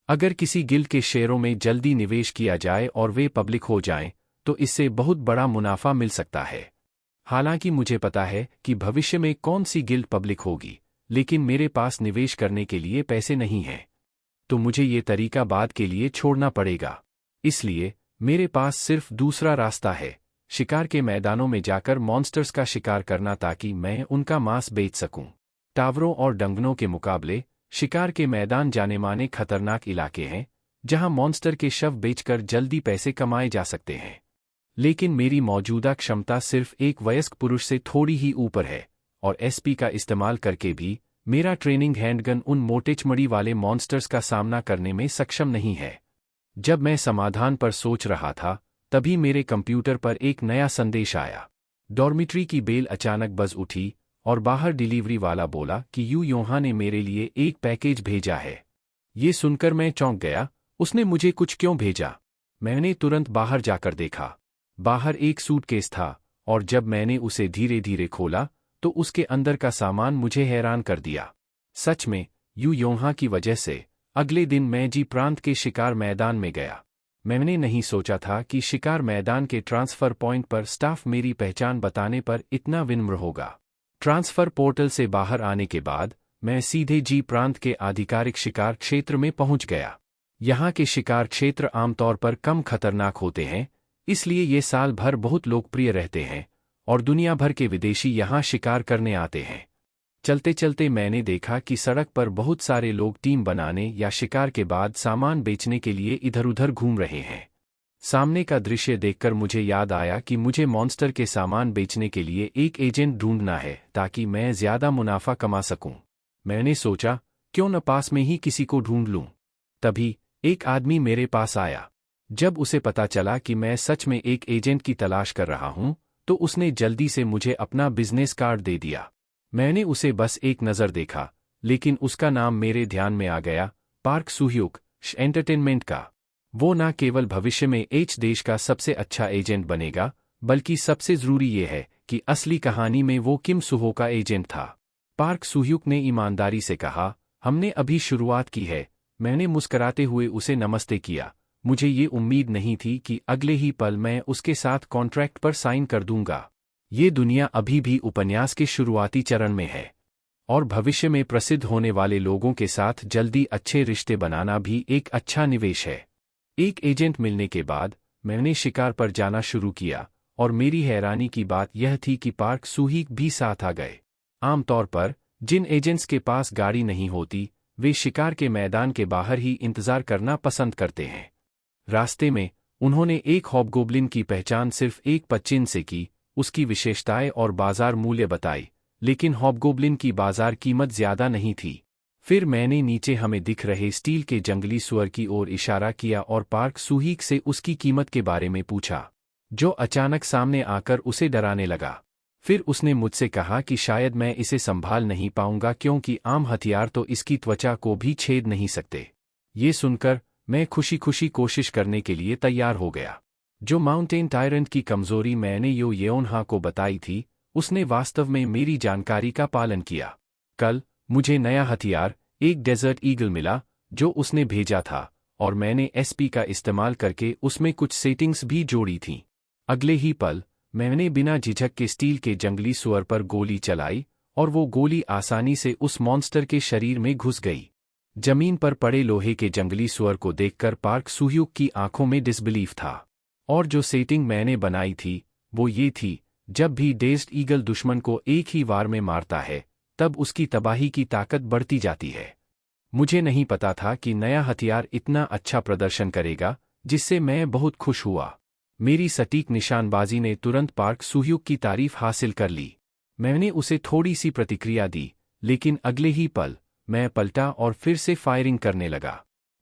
अगर किसी गिल्ड के शेयरों में जल्दी निवेश किया जाए और वे पब्लिक हो जाएं, तो इससे बहुत बड़ा मुनाफा मिल सकता है। हालांकि मुझे पता है कि भविष्य में कौन सी गिल्ड पब्लिक होगी, लेकिन मेरे पास निवेश करने के लिए पैसे नहीं हैं। तो मुझे ये तरीका बाद के लिए छोड़ना पड़ेगा। इसलिए मेरे पास सिर्फ दूसरा रास्ता है, शिकार के मैदानों में जाकर मॉन्स्टर्स का शिकार करना, ताकि मैं उनका मांस बेच सकूं। टावरों और डंगनों के मुकाबले शिकार के मैदान जाने माने खतरनाक इलाके हैं, जहां मॉन्स्टर के शव बेचकर जल्दी पैसे कमाए जा सकते हैं। लेकिन मेरी मौजूदा क्षमता सिर्फ एक वयस्क पुरुष से थोड़ी ही ऊपर है, और एसपी का इस्तेमाल करके भी मेरा ट्रेनिंग हैंडगन उन मोटे चमड़ी वाले मॉन्स्टर्स का सामना करने में सक्षम नहीं है। जब मैं समाधान पर सोच रहा था, तभी मेरे कंप्यूटर पर एक नया संदेश आया। डॉर्मिट्री की बेल अचानक बज उठी और बाहर डिलीवरी वाला बोला कि यू योहा ने मेरे लिए एक पैकेज भेजा है। ये सुनकर मैं चौंक गया। उसने मुझे कुछ क्यों भेजा? मैंने तुरंत बाहर जाकर देखा। बाहर एक सूटकेस था, और जब मैंने उसे धीरे धीरे खोला तो उसके अंदर का सामान मुझे हैरान कर दिया। सच में, यू योहा की वजह से अगले दिन मैं जी प्रांत के शिकार मैदान में गया। मैंने नहीं सोचा था कि शिकार मैदान के ट्रांसफर पॉइंट पर स्टाफ मेरी पहचान बताने पर इतना विनम्र होगा। ट्रांसफर पोर्टल से बाहर आने के बाद मैं सीधे जी प्रांत के आधिकारिक शिकार क्षेत्र में पहुंच गया। यहाँ के शिकार क्षेत्र आमतौर पर कम खतरनाक होते हैं, इसलिए ये साल भर बहुत लोकप्रिय रहते हैं, और दुनिया भर के विदेशी यहाँ शिकार करने आते हैं। चलते चलते मैंने देखा कि सड़क पर बहुत सारे लोग टीम बनाने या शिकार के बाद सामान बेचने के लिए इधर-उधर घूम रहे हैं। सामने का दृश्य देखकर मुझे याद आया कि मुझे मॉन्स्टर के सामान बेचने के लिए एक एजेंट ढूंढना है, ताकि मैं ज्यादा मुनाफा कमा सकूं। मैंने सोचा, क्यों न पास में ही किसी को ढूंढ लूं। तभी एक आदमी मेरे पास आया। जब उसे पता चला कि मैं सच में एक एजेंट की तलाश कर रहा हूं, तो उसने जल्दी से मुझे अपना बिजनेस कार्ड दे दिया। मैंने उसे बस एक नज़र देखा, लेकिन उसका नाम मेरे ध्यान में आ गया, पार्क सुह्युक एंटरटेनमेंट का। वो न केवल भविष्य में एच देश का सबसे अच्छा एजेंट बनेगा, बल्कि सबसे जरूरी ये है कि असली कहानी में वो किम सुहो का एजेंट था। पार्क सुह्युक ने ईमानदारी से कहा, हमने अभी शुरुआत की है। मैंने मुस्कराते हुए उसे नमस्ते किया। मुझे ये उम्मीद नहीं थी कि अगले ही पल मैं उसके साथ कॉन्ट्रैक्ट पर साइन कर दूंगा। ये दुनिया अभी भी उपन्यास के शुरुआती चरण में है, और भविष्य में प्रसिद्ध होने वाले लोगों के साथ जल्दी अच्छे रिश्ते बनाना भी एक अच्छा निवेश है। एक एजेंट मिलने के बाद मैंने शिकार पर जाना शुरू किया, और मेरी हैरानी की बात यह थी कि पार्क सुहीक भी साथ आ गए। आमतौर पर जिन एजेंट्स के पास गाड़ी नहीं होती, वे शिकार के मैदान के बाहर ही इंतजार करना पसंद करते हैं। रास्ते में उन्होंने एक हॉबगोब्लिन की पहचान सिर्फ एक पच्चीन से की, उसकी विशेषताएं और बाजार मूल्य बताई, लेकिन हॉबगोब्लिन की बाजार कीमत ज्यादा नहीं थी। फिर मैंने नीचे हमें दिख रहे स्टील के जंगली सुअर की ओर इशारा किया और पार्क सुहीक से उसकी कीमत के बारे में पूछा, जो अचानक सामने आकर उसे डराने लगा। फिर उसने मुझसे कहा कि शायद मैं इसे संभाल नहीं पाऊंगा, क्योंकि आम हथियार तो इसकी त्वचा को भी छेद नहीं सकते। ये सुनकर मैं खुशी खुशी कोशिश करने के लिए तैयार हो गया। जो माउंटेन टायरेंट की कमजोरी मैंने यो येओनहा को बताई थी, उसने वास्तव में मेरी जानकारी का पालन किया। कल मुझे नया हथियार, एक डेजर्ट ईगल मिला, जो उसने भेजा था, और मैंने एसपी का इस्तेमाल करके उसमें कुछ सेटिंग्स भी जोड़ी थीं। अगले ही पल मैंने बिना झिझक के स्टील के जंगली सुअर पर गोली चलाई, और वो गोली आसानी से उस मॉन्स्टर के शरीर में घुस गई। जमीन पर पड़े लोहे के जंगली सुअर को देखकर पार्क सुह्युक की आंखों में डिसबिलीफ था, और जो सेटिंग मैंने बनाई थी वो ये थी, जब भी डेज्ड ईगल दुश्मन को एक ही वार में मारता है तब उसकी तबाही की ताकत बढ़ती जाती है। मुझे नहीं पता था कि नया हथियार इतना अच्छा प्रदर्शन करेगा, जिससे मैं बहुत खुश हुआ। मेरी सटीक निशानबाजी ने तुरंत पार्क सुह्युक की तारीफ हासिल कर ली। मैंने उसे थोड़ी सी प्रतिक्रिया दी, लेकिन अगले ही पल मैं पलटा और फिर से फायरिंग करने लगा।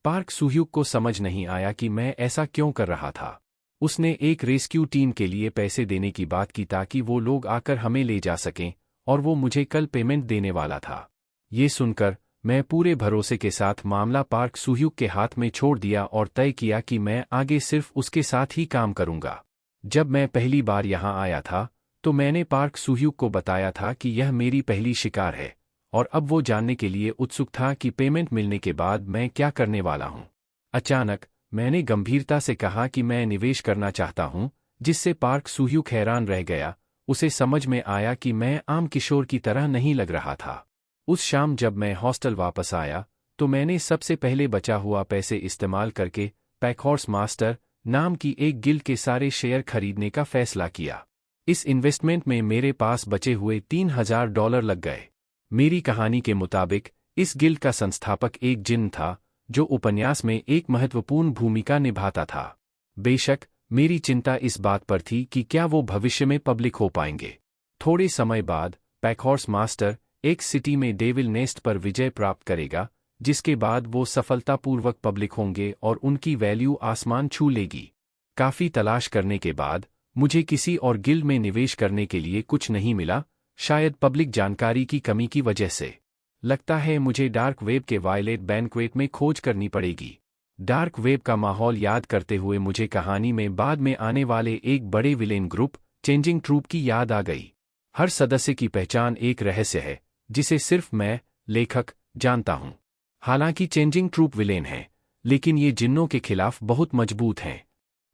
पार्क सुह्युक को समझ नहीं आया कि मैं ऐसा क्यों कर रहा था। उसने एक रेस्क्यू टीम के लिए पैसे देने की बात की ताकि वो लोग आकर हमें ले जा सकें, और वो मुझे कल पेमेंट देने वाला था। ये सुनकर मैं पूरे भरोसे के साथ मामला पार्क सुह्युक के हाथ में छोड़ दिया और तय किया कि मैं आगे सिर्फ उसके साथ ही काम करूंगा। जब मैं पहली बार यहां आया था तो मैंने पार्क सुह्युक को बताया था कि यह मेरी पहली शिकार है, और अब वो जानने के लिए उत्सुक था कि पेमेंट मिलने के बाद मैं क्या करने वाला हूं। अचानक मैंने गंभीरता से कहा कि मैं निवेश करना चाहता हूं, जिससे पार्क सुह्युक हैरान रह गया। उसे समझ में आया कि मैं आम किशोर की तरह नहीं लग रहा था। उस शाम जब मैं हॉस्टल वापस आया तो मैंने सबसे पहले बचा हुआ पैसे इस्तेमाल करके पैकहॉर्स मास्टर नाम की एक गिल्ड के सारे शेयर खरीदने का फैसला किया। इस इन्वेस्टमेंट में मेरे पास बचे हुए $3000 लग गए। मेरी कहानी के मुताबिक इस गिल्ड का संस्थापक एक जिन्न था जो उपन्यास में एक महत्वपूर्ण भूमिका निभाता था। बेशक मेरी चिंता इस बात पर थी कि क्या वो भविष्य में पब्लिक हो पाएंगे। थोड़े समय बाद पैकहॉर्स मास्टर एक सिटी में डेविल नेस्ट पर विजय प्राप्त करेगा, जिसके बाद वो सफलतापूर्वक पब्लिक होंगे और उनकी वैल्यू आसमान छू लेगी। काफी तलाश करने के बाद मुझे किसी और गिल्ड में निवेश करने के लिए कुछ नहीं मिला, शायद पब्लिक जानकारी की कमी की वजह से। लगता है मुझे डार्क वेब के वायलेट बैंक्वेट में खोज करनी पड़ेगी। डार्क वेब का माहौल याद करते हुए मुझे कहानी में बाद में आने वाले एक बड़े विलेन ग्रुप चेंजिंग ट्रूप की याद आ गई। हर सदस्य की पहचान एक रहस्य है जिसे सिर्फ मैं, लेखक, जानता हूं। हालांकि चेंजिंग ट्रूप विलेन हैं, लेकिन ये जिन्नों के खिलाफ बहुत मजबूत हैं।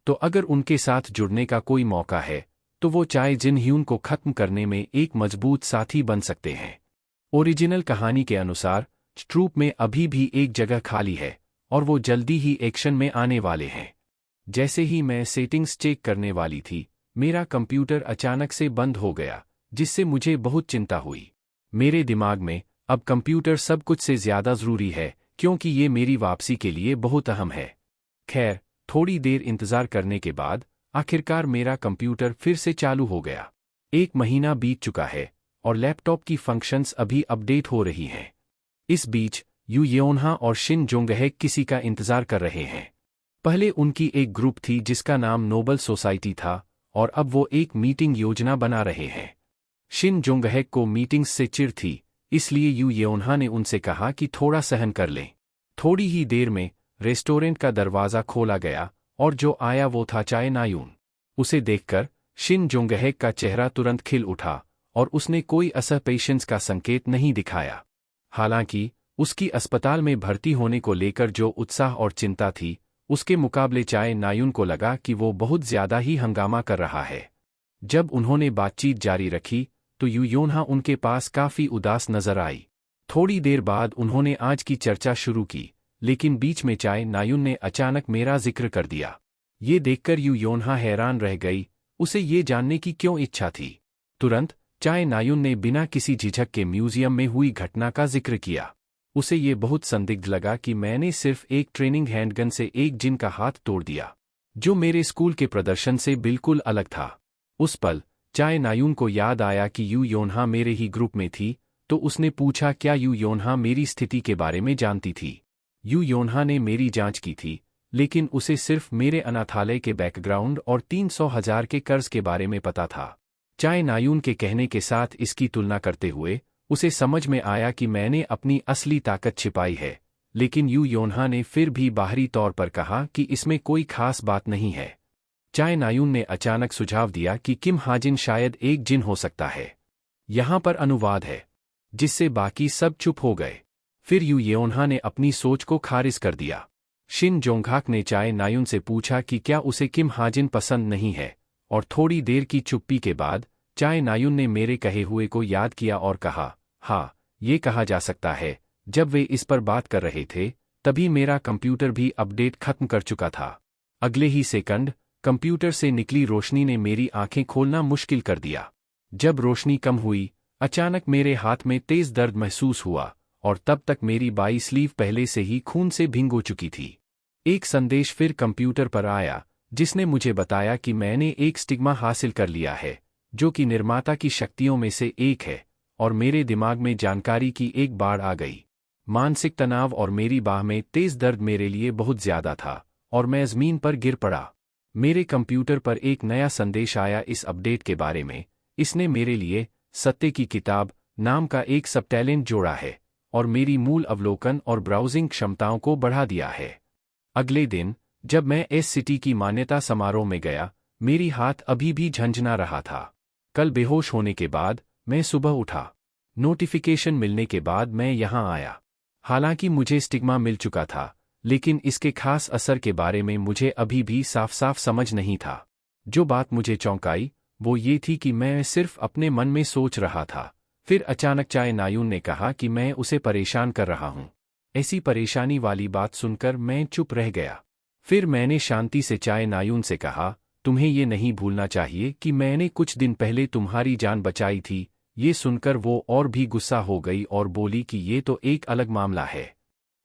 तो अगर उनके साथ जुड़ने का कोई मौका है तो वो चाहे जिन ह्यून को खत्म करने में एक मजबूत साथी बन सकते हैं। ओरिजिनल कहानी के अनुसार ट्रूप में अभी भी एक जगह खाली है और वो जल्दी ही एक्शन में आने वाले हैं। जैसे ही मैं सेटिंग्स चेक करने वाली थी, मेरा कंप्यूटर अचानक से बंद हो गया, जिससे मुझे बहुत चिंता हुई। मेरे दिमाग में अब कंप्यूटर सब कुछ से ज्यादा जरूरी है, क्योंकि ये मेरी वापसी के लिए बहुत अहम है। खैर, थोड़ी देर इंतजार करने के बाद आखिरकार मेरा कंप्यूटर फिर से चालू हो गया। 1 महीना बीत चुका है और लैपटॉप की फंक्शंस अभी अपडेट हो रही हैं। इस बीच यू येओन्हा और शिन जोंगहेक किसी का इंतजार कर रहे हैं। पहले उनकी एक ग्रुप थी जिसका नाम नोबल सोसाइटी था, और अब वो एक मीटिंग योजना बना रहे हैं। शिन जोंगहेक को मीटिंग्स से चिढ़ थी, इसलिए यू येओन्हा ने उनसे कहा कि थोड़ा सहन कर लें। थोड़ी ही देर में रेस्टोरेंट का दरवाज़ा खोला गया और जो आया वो था चाय नायून। उसे देखकर शिन जोंगहेक का चेहरा तुरंत खिल उठा और उसने कोई असहपेशेंस का संकेत नहीं दिखाया। हालांकि उसकी अस्पताल में भर्ती होने को लेकर जो उत्साह और चिंता थी, उसके मुकाबले चाय नायून को लगा कि वो बहुत ज्यादा ही हंगामा कर रहा है। जब उन्होंने बातचीत जारी रखी तो यू येओन्हा उनके पास काफी उदास नजर आई। थोड़ी देर बाद उन्होंने आज की चर्चा शुरू की, लेकिन बीच में चाय नायून ने अचानक मेरा जिक्र कर दिया। ये देखकर यू येओन्हा हैरान रह गई, उसे ये जानने की क्यों इच्छा थी। तुरंत चाय नायून ने बिना किसी झिझक के म्यूजियम में हुई घटना का जिक्र किया। उसे ये बहुत संदिग्ध लगा कि मैंने सिर्फ एक ट्रेनिंग हैंडगन से एक जिन का हाथ तोड़ दिया, जो मेरे स्कूल के प्रदर्शन से बिल्कुल अलग था। उस पल चाय नायून को याद आया कि यू येओन्हा मेरे ही ग्रुप में थी, तो उसने पूछा क्या यू येओन्हा मेरी स्थिति के बारे में जानती थी। यू येओन्हा ने मेरी जांच की थी, लेकिन उसे सिर्फ मेरे अनाथालय के बैकग्राउंड और 300,000 के कर्ज के बारे में पता था। चाय नायून के कहने के साथ इसकी तुलना करते हुए उसे समझ में आया कि मैंने अपनी असली ताकत छिपाई है, लेकिन यू येओन्हा ने फिर भी बाहरी तौर पर कहा कि इसमें कोई खास बात नहीं है। चाय नायून ने अचानक सुझाव दिया कि किम हाजिन शायद एक जिन हो सकता है। यहाँ पर अनुवाद है, जिससे बाकी सब चुप हो गए। फिर यू येओन्हा ने अपनी सोच को खारिज कर दिया। शिन जोंगहाक ने चाय नायून से पूछा कि क्या उसे किम हाजिन पसंद नहीं है, और थोड़ी देर की चुप्पी के बाद चाय नायून ने मेरे कहे हुए को याद किया और कहा, हाँ, ये कहा जा सकता है। जब वे इस पर बात कर रहे थे, तभी मेरा कंप्यूटर भी अपडेट खत्म कर चुका था। अगले ही सेकंड कंप्यूटर से निकली रोशनी ने मेरी आंखें खोलना मुश्किल कर दिया। जब रोशनी कम हुई, अचानक मेरे हाथ में तेज दर्द महसूस हुआ और तब तक मेरी बाई स्लीव पहले से ही खून से भीग हो चुकी थी। एक संदेश फिर कंप्यूटर पर आया जिसने मुझे बताया कि मैंने एक स्टिग्मा हासिल कर लिया है, जो कि निर्माता की शक्तियों में से एक है, और मेरे दिमाग में जानकारी की एक बाढ़ आ गई। मानसिक तनाव और मेरी बाह में तेज दर्द मेरे लिए बहुत ज्यादा था और मैं ज़मीन पर गिर पड़ा। मेरे कंप्यूटर पर एक नया संदेश आया इस अपडेट के बारे में। इसने मेरे लिए सत्य की किताब नाम का एक सबटैलेंट जोड़ा है और मेरी मूल अवलोकन और ब्राउजिंग क्षमताओं को बढ़ा दिया है। अगले दिन जब मैं SCT की मान्यता समारोह में गया, मेरी हाथ अभी भी झंझना रहा था। कल बेहोश होने के बाद मैं सुबह उठा। नोटिफिकेशन मिलने के बाद मैं यहाँ आया। हालांकि मुझे स्टिग्मा मिल चुका था, लेकिन इसके खास असर के बारे में मुझे अभी भी साफ साफ समझ नहीं था। जो बात मुझे चौंकाई वो ये थी कि मैं सिर्फ अपने मन में सोच रहा था। फिर अचानक चाय नायून ने कहा कि मैं उसे परेशान कर रहा हूँ। ऐसी परेशानी वाली बात सुनकर मैं चुप रह गया। फिर मैंने शांति से चाय नायून से कहा, तुम्हें ये नहीं भूलना चाहिए कि मैंने कुछ दिन पहले तुम्हारी जान बचाई थी। ये सुनकर वो और भी गुस्सा हो गई और बोली कि ये तो एक अलग मामला है,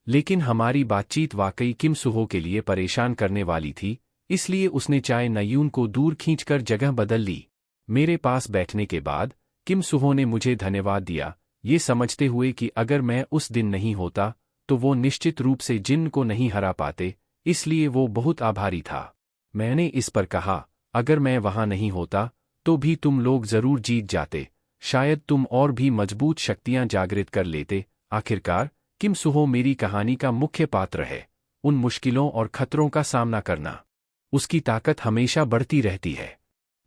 लेकिन हमारी बातचीत वाकई किम सुहो के लिए परेशान करने वाली थी, इसलिए उसने चाय नायून को दूर खींचकर जगह बदल ली। मेरे पास बैठने के बाद किम सुहो ने मुझे धन्यवाद दिया, ये समझते हुए कि अगर मैं उस दिन नहीं होता तो वो निश्चित रूप से जिन को नहीं हरा पाते, इसलिए वो बहुत आभारी था। मैंने इस पर कहा, अगर मैं वहां नहीं होता तो भी तुम लोग जरूर जीत जाते, शायद तुम और भी मजबूत शक्तियां जागृत कर लेते। आखिरकार किम सुहो मेरी कहानी का मुख्य पात्र है। उन मुश्किलों और खतरों का सामना करना उसकी ताकत हमेशा बढ़ती रहती है।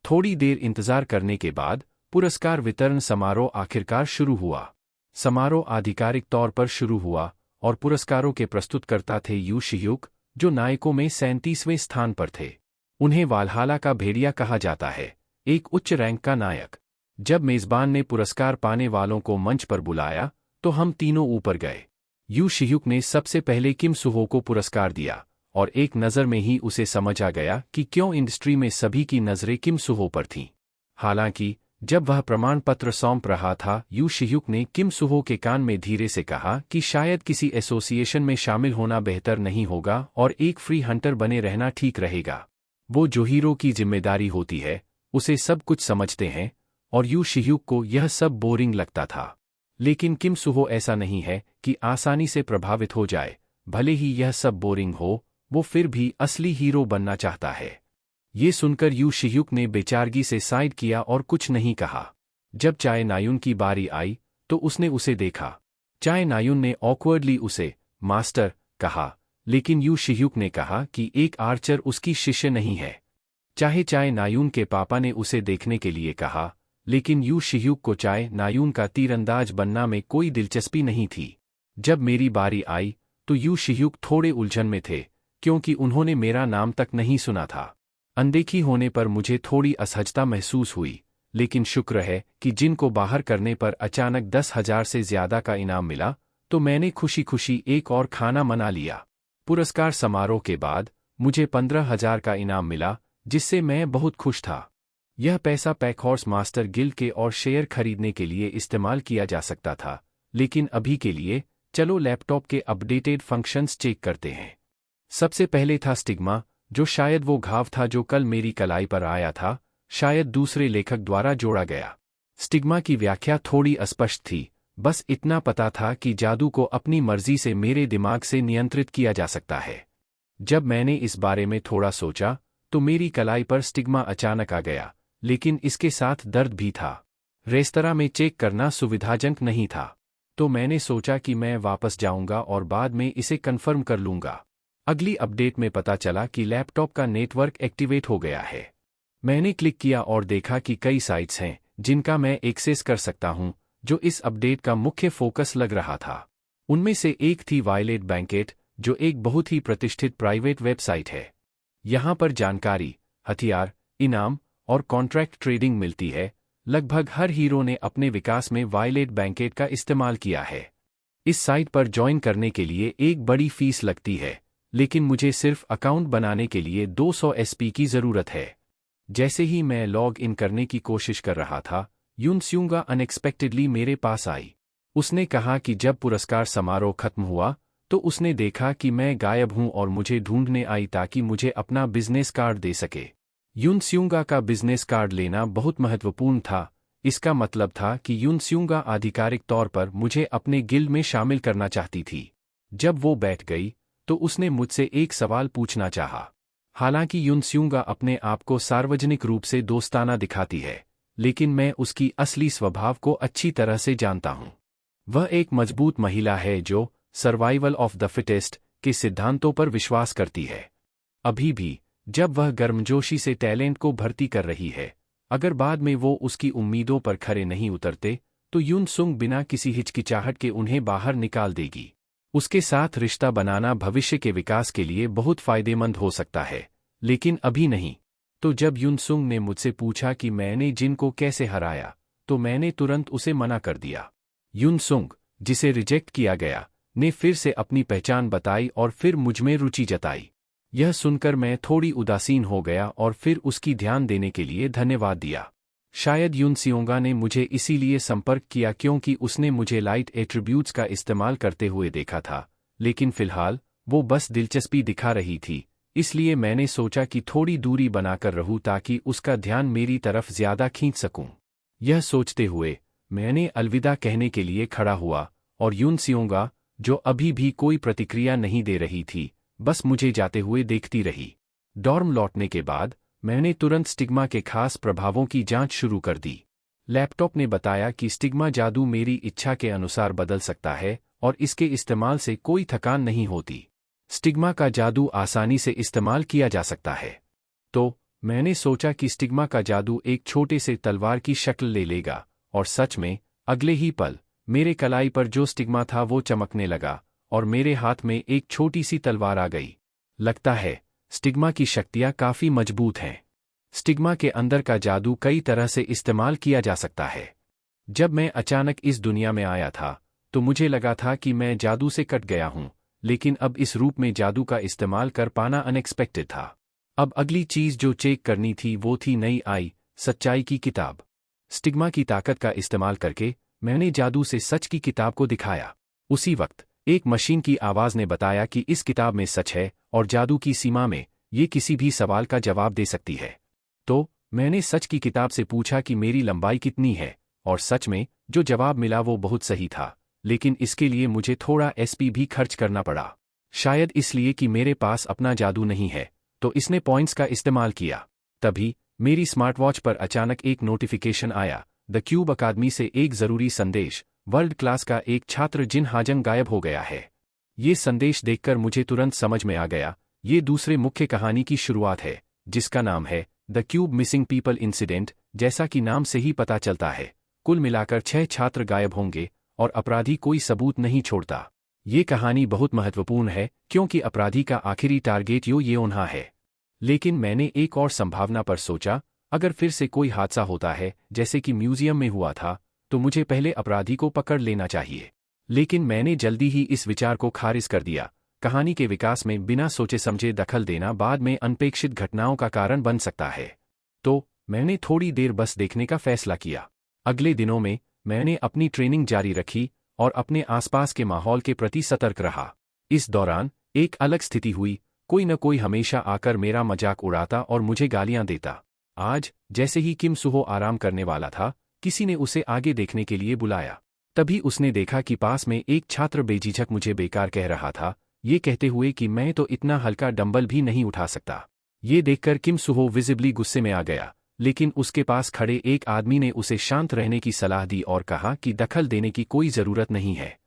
थोड़ी देर इंतजार करने के बाद पुरस्कार वितरण समारोह आखिरकार शुरू हुआ। समारोह आधिकारिक तौर पर शुरू हुआ और पुरस्कारों के प्रस्तुतकर्ता थे यू शिह्युक, जो नायकों में 37वें स्थान पर थे। उन्हें वालहाला का भेड़िया कहा जाता है, एक उच्च रैंक का नायक। जब मेजबान ने पुरस्कार पाने वालों को मंच पर बुलाया तो हम तीनों ऊपर गए। यू शिह्युक ने सबसे पहले किम सुहो को पुरस्कार दिया और एक नज़र में ही उसे समझ आ गया कि क्यों इंडस्ट्री में सभी की नज़रें किम सुहो पर थीं। हालांकि जब वह प्रमाण पत्र सौंप रहा था, यू शिह्युक ने किम सुहो के कान में धीरे से कहा कि शायद किसी एसोसिएशन में शामिल होना बेहतर नहीं होगा और एक फ्री हंटर बने रहना ठीक रहेगा। वो जो हीरो की जिम्मेदारी होती है उसे सब कुछ समझते हैं और यू शिह्युक को यह सब बोरिंग लगता था। लेकिन किम सुहो ऐसा नहीं है कि आसानी से प्रभावित हो जाए। भले ही यह सब बोरिंग हो, वो फिर भी असली हीरो बनना चाहता है। ये सुनकर यू शिह्युक ने बेचारगी से साइड किया और कुछ नहीं कहा। जब चाय नायून की बारी आई तो उसने उसे देखा। चाय नायून ने ऑकवर्डली उसे मास्टर कहा, लेकिन यू शिह्युक ने कहा कि एक आर्चर उसकी शिष्य नहीं है। चाहे चाय नायून के पापा ने उसे देखने के लिए कहा, लेकिन यू शिह्युक को चाय नायून का तीरंदाज बनना में कोई दिलचस्पी नहीं थी। जब मेरी बारी आई तो यू शिह्युक थोड़े उलझन में थे, क्योंकि उन्होंने मेरा नाम तक नहीं सुना था। अनदेखी होने पर मुझे थोड़ी असहजता महसूस हुई, लेकिन शुक्र है कि जिन को बाहर करने पर अचानक 10,000 से ज्यादा का इनाम मिला, तो मैंने खुशी खुशी एक और खाना मना लिया। पुरस्कार समारोह के बाद मुझे 15,000 का इनाम मिला, जिससे मैं बहुत खुश था। यह पैसा पैकहॉर्स मास्टर गिल्ड के और शेयर खरीदने के लिए इस्तेमाल किया जा सकता था, लेकिन अभी के लिए चलो लैपटॉप के अपडेटेड फंक्शंस चेक करते हैं। सबसे पहले था स्टिग्मा, जो शायद वो घाव था जो कल मेरी कलाई पर आया था, शायद दूसरे लेखक द्वारा जोड़ा गया। स्टिग्मा की व्याख्या थोड़ी अस्पष्ट थी, बस इतना पता था कि जादू को अपनी मर्जी से मेरे दिमाग से नियंत्रित किया जा सकता है। जब मैंने इस बारे में थोड़ा सोचा तो मेरी कलाई पर स्टिग्मा अचानक आ गया, लेकिन इसके साथ दर्द भी था। रेस्तरां में चेक करना सुविधाजनक नहीं था, तो मैंने सोचा कि मैं वापस जाऊंगा और बाद में इसे कंफर्म कर लूंगा। अगली अपडेट में पता चला कि लैपटॉप का नेटवर्क एक्टिवेट हो गया है। मैंने क्लिक किया और देखा कि कई साइट्स हैं जिनका मैं एक्सेस कर सकता हूं, जो इस अपडेट का मुख्य फोकस लग रहा था। उनमें से एक थी वायलेट बैंकेट, जो एक बहुत ही प्रतिष्ठित प्राइवेट वेबसाइट है। यहाँ पर जानकारी, हथियार, इनाम और कॉन्ट्रैक्ट ट्रेडिंग मिलती है। लगभग हर हीरो ने अपने विकास में वायलेट बैंकेट का इस्तेमाल किया है। इस साइट पर ज्वाइन करने के लिए एक बड़ी फीस लगती है, लेकिन मुझे सिर्फ अकाउंट बनाने के लिए 200 एसपी की ज़रूरत है। जैसे ही मैं लॉग इन करने की कोशिश कर रहा था, यून स्यूंगा अनएक्सपेक्टेडली मेरे पास आई। उसने कहा कि जब पुरस्कार समारोह खत्म हुआ तो उसने देखा कि मैं गायब हूं और मुझे ढूंढने आई ताकि मुझे अपना बिजनेस कार्ड दे सके। यून स्यूंगा का बिजनेस कार्ड लेना बहुत महत्वपूर्ण था। इसका मतलब था कि यून स्यूंगा आधिकारिक तौर पर मुझे अपने गिल्ड में शामिल करना चाहती थी। जब वो बैठ गई तो उसने मुझसे एक सवाल पूछना चाहा। हालांकि यून स्यूंगा अपने आप को सार्वजनिक रूप से दोस्ताना दिखाती है, लेकिन मैं उसकी असली स्वभाव को अच्छी तरह से जानता हूं। वह एक मजबूत महिला है जो सर्वाइवल ऑफ द फिटेस्ट के सिद्धांतों पर विश्वास करती है। अभी भी, जब वह गर्मजोशी से टैलेंट को भर्ती कर रही है, अगर बाद में वो उसकी उम्मीदों पर खरे नहीं उतरते, तो यून सुंग बिना किसी हिचकिचाहट के उन्हें बाहर निकाल देगी। उसके साथ रिश्ता बनाना भविष्य के विकास के लिए बहुत फायदेमंद हो सकता है, लेकिन अभी नहीं। तो जब यून सुंग ने मुझसे पूछा कि मैंने जिन को कैसे हराया, तो मैंने तुरंत उसे मना कर दिया। यून सुंग, जिसे रिजेक्ट किया गया, ने फिर से अपनी पहचान बताई और फिर मुझमें रुचि जताई। यह सुनकर मैं थोड़ी उदासीन हो गया और फिर उसकी ध्यान देने के लिए धन्यवाद दिया। शायद यून स्यूंगा ने मुझे इसीलिए संपर्क किया क्योंकि उसने मुझे लाइट एट्रीब्यूट्स का इस्तेमाल करते हुए देखा था, लेकिन फिलहाल वो बस दिलचस्पी दिखा रही थी, इसलिए मैंने सोचा कि थोड़ी दूरी बनाकर रहूं ताकि उसका ध्यान मेरी तरफ ज्यादा खींच सकूं। यह सोचते हुए मैंने अलविदा कहने के लिए खड़ा हुआ और यून स्यूंगा, जो अभी भी कोई प्रतिक्रिया नहीं दे रही थी, बस मुझे जाते हुए देखती रही। डॉर्म लौटने के बाद मैंने तुरंत स्टिग्मा के खास प्रभावों की जांच शुरू कर दी। लैपटॉप ने बताया कि स्टिग्मा जादू मेरी इच्छा के अनुसार बदल सकता है और इसके इस्तेमाल से कोई थकान नहीं होती। स्टिग्मा का जादू आसानी से इस्तेमाल किया जा सकता है। तो मैंने सोचा कि स्टिग्मा का जादू एक छोटे से तलवार की शक्ल ले लेगा, और सच में अगले ही पल मेरे कलाई पर जो स्टिग्मा था वो चमकने लगा और मेरे हाथ में एक छोटी सी तलवार आ गई। लगता है स्टिग्मा की शक्तियां काफी मजबूत हैं। स्टिग्मा के अंदर का जादू कई तरह से इस्तेमाल किया जा सकता है। जब मैं अचानक इस दुनिया में आया था तो मुझे लगा था कि मैं जादू से कट गया हूं, लेकिन अब इस रूप में जादू का इस्तेमाल कर पाना अनएक्सपेक्टेड था। अब अगली चीज जो चेक करनी थी वो थी नई आई सच्चाई की किताब। स्टिग्मा की ताकत का इस्तेमाल करके मैंने जादू से सच की किताब को दिखाया। उसी वक्त एक मशीन की आवाज ने बताया कि इस किताब में सच है और जादू की सीमा में ये किसी भी सवाल का जवाब दे सकती है। तो मैंने सच की किताब से पूछा कि मेरी लंबाई कितनी है, और सच में जो जवाब मिला वो बहुत सही था, लेकिन इसके लिए मुझे थोड़ा एसपी भी खर्च करना पड़ा। शायद इसलिए कि मेरे पास अपना जादू नहीं है, तो इसने पॉइंट्स का इस्तेमाल किया। तभी मेरी स्मार्टवॉच पर अचानक एक नोटिफिकेशन आया, द क्यूब अकादमी से एक जरूरी संदेश, वर्ल्ड क्लास का एक छात्र जिन हाजंग गायब हो गया है। ये संदेश देखकर मुझे तुरंत समझ में आ गया, ये दूसरे मुख्य कहानी की शुरुआत है, जिसका नाम है the cube missing people incident. जैसा कि नाम से ही पता चलता है, कुल मिलाकर 6 छात्र गायब होंगे और अपराधी कोई सबूत नहीं छोड़ता। ये कहानी बहुत महत्वपूर्ण है क्योंकि अपराधी का आखिरी टारगेट ये उन्हा है। लेकिन मैंने एक और संभावना पर सोचा, अगर फिर से कोई हादसा होता है जैसे कि म्यूजियम में हुआ था, तो मुझे पहले अपराधी को पकड़ लेना चाहिए। लेकिन मैंने जल्दी ही इस विचार को खारिज कर दिया। कहानी के विकास में बिना सोचे समझे दखल देना बाद में अनपेक्षित घटनाओं का कारण बन सकता है। तो मैंने थोड़ी देर बस देखने का फैसला किया। अगले दिनों में मैंने अपनी ट्रेनिंग जारी रखी और अपने आसपास के माहौल के प्रति सतर्क रहा। इस दौरान एक अलग स्थिति हुई, कोई न कोई हमेशा आकर मेरा मजाक उड़ाता और मुझे गालियां देता। आज जैसे ही किम सुहो आराम करने वाला था, किसी ने उसे आगे देखने के लिए बुलाया। तभी उसने देखा कि पास में एक छात्र बेझिझक मुझे बेकार कह रहा था, ये कहते हुए कि मैं तो इतना हल्का डंबल भी नहीं उठा सकता। ये देखकर किम सुहो विजिबली गुस्से में आ गया, लेकिन उसके पास खड़े एक आदमी ने उसे शांत रहने की सलाह दी और कहा कि दखल देने की कोई जरूरत नहीं है।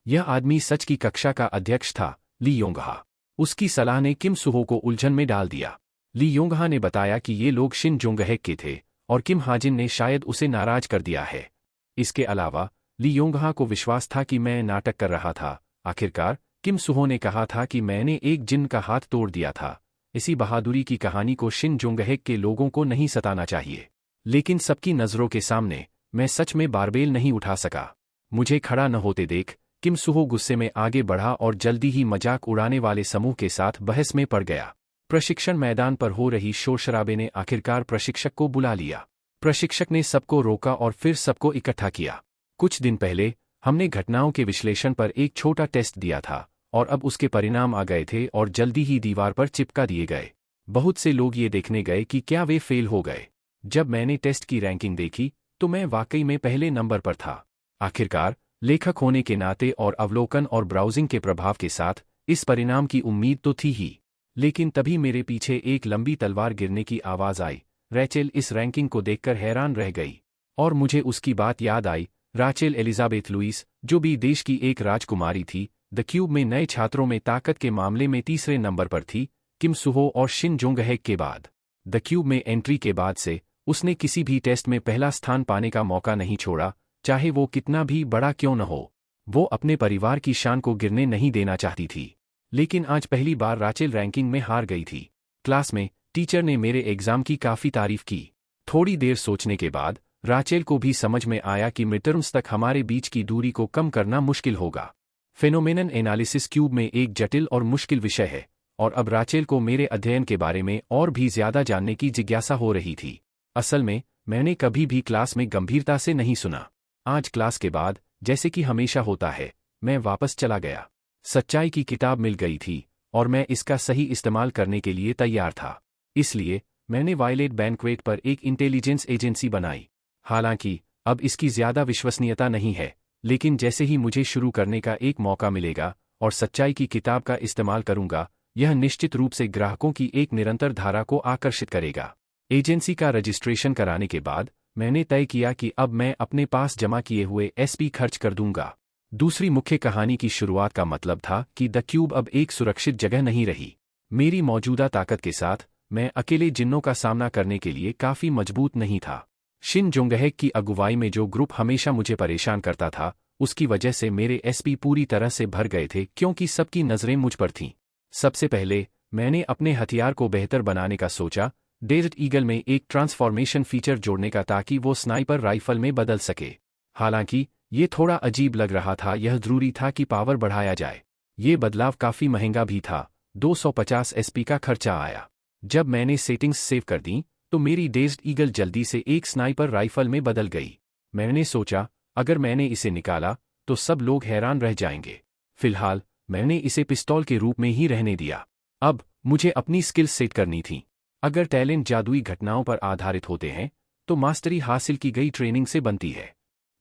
यह आदमी सच की कक्षा का अध्यक्ष था, ली योंगहा। उसकी सलाह ने किम सुहो को उलझन में डाल दिया। ली योंगहा ने बताया कि ये लोग शिन जोंगहेक के थे और किम हाजिन ने शायद उसे नाराज कर दिया है। इसके अलावा ली योंगहा को विश्वास था कि मैं नाटक कर रहा था। आखिरकार किम सुहो ने कहा था कि मैंने एक जिन का हाथ तोड़ दिया था। इसी बहादुरी की कहानी को शिन जोंगहेक के लोगों को नहीं सताना चाहिए। लेकिन सबकी नजरों के सामने मैं सच में बारबेल नहीं उठा सका। मुझे खड़ा न होते देख किम सुहो गुस्से में आगे बढ़ा और जल्दी ही मजाक उड़ाने वाले समूह के साथ बहस में पड़ गया। प्रशिक्षण मैदान पर हो रही शोर-शराबे ने आखिरकार प्रशिक्षक को बुला लिया। प्रशिक्षक ने सबको रोका और फिर सबको इकट्ठा किया। कुछ दिन पहले हमने घटनाओं के विश्लेषण पर एक छोटा टेस्ट दिया था और अब उसके परिणाम आ गए थे और जल्दी ही दीवार पर चिपका दिए गए। बहुत से लोग ये देखने गए कि क्या वे फेल हो गए। जब मैंने टेस्ट की रैंकिंग देखी तो मैं वाकई में पहले नंबर पर था। आखिरकार लेखक होने के नाते और अवलोकन और ब्राउजिंग के प्रभाव के साथ इस परिणाम की उम्मीद तो थी ही, लेकिन तभी मेरे पीछे एक लंबी तलवार गिरने की आवाज़ आई। रैचेल इस रैंकिंग को देखकर हैरान रह गई और मुझे उसकी बात याद आई। रैचेल एलिजाबेथ लुइस, जो भी देश की एक राजकुमारी थी, द क्यूब में नए छात्रों में ताकत के मामले में तीसरे नंबर पर थी, किम सुहो और शिन जोंगहेक के बाद। द क्यूब में एंट्री के बाद से उसने किसी भी टेस्ट में पहला स्थान पाने का मौका नहीं छोड़ा, चाहे वो कितना भी बड़ा क्यों न हो। वो अपने परिवार की शान को गिरने नहीं देना चाहती थी। लेकिन आज पहली बार रैचेल रैंकिंग में हार गई थी। क्लास में टीचर ने मेरे एग्जाम की काफ़ी तारीफ की। थोड़ी देर सोचने के बाद रैचेल को भी समझ में आया कि मिडटर्म्स तक हमारे बीच की दूरी को कम करना मुश्किल होगा। फेनोमेनन एनालिसिस क्यूब में एक जटिल और मुश्किल विषय है और अब रैचेल को मेरे अध्ययन के बारे में और भी ज्यादा जानने की जिज्ञासा हो रही थी। असल में मैंने कभी भी क्लास में गंभीरता से नहीं सुना। आज क्लास के बाद, जैसे कि हमेशा होता है, मैं वापस चला गया। सच्चाई की किताब मिल गई थी और मैं इसका सही इस्तेमाल करने के लिए तैयार था। इसलिए मैंने वायलेट बैंक्वेट पर एक इंटेलिजेंस एजेंसी बनाई। हालांकि अब इसकी ज्यादा विश्वसनीयता नहीं है, लेकिन जैसे ही मुझे शुरू करने का एक मौका मिलेगा और सच्चाई की किताब का इस्तेमाल करूंगा, यह निश्चित रूप से ग्राहकों की एक निरंतर धारा को आकर्षित करेगा। एजेंसी का रजिस्ट्रेशन कराने के बाद मैंने तय किया कि अब मैं अपने पास जमा किए हुए एसपी खर्च कर दूंगा। दूसरी मुख्य कहानी की शुरुआत का मतलब था कि द क्यूब अब एक सुरक्षित जगह नहीं रही। मेरी मौजूदा ताकत के साथ मैं अकेले जिन्नों का सामना करने के लिए काफी मजबूत नहीं था। शिन जोंगहेक की अगुवाई में जो ग्रुप हमेशा मुझे परेशान करता था, उसकी वजह से मेरे एसपी पूरी तरह से भर गए थे क्योंकि सबकी नजरें मुझ पर थीं। सबसे पहले मैंने अपने हथियार को बेहतर बनाने का सोचा। डेज़र्ट ईगल में एक ट्रांसफॉर्मेशन फीचर जोड़ने का ताकि वो स्नाइपर राइफल में बदल सके। हालांकि ये थोड़ा अजीब लग रहा था। यह जरूरी था कि पावर बढ़ाया जाए। ये बदलाव काफी महंगा भी था, 250 एसपी का खर्चा आया। जब मैंने सेटिंग्स सेव कर दी तो मेरी डेज़्ड ईगल जल्दी से एक स्नाइपर राइफल में बदल गई। मैंने सोचा, अगर मैंने इसे निकाला तो सब लोग हैरान रह जाएंगे। फिलहाल मैंने इसे पिस्तौल के रूप में ही रहने दिया। अब मुझे अपनी स्किल्स सेट करनी थी। अगर टैलेंट जादुई घटनाओं पर आधारित होते हैं तो मास्टरी हासिल की गई ट्रेनिंग से बनती है।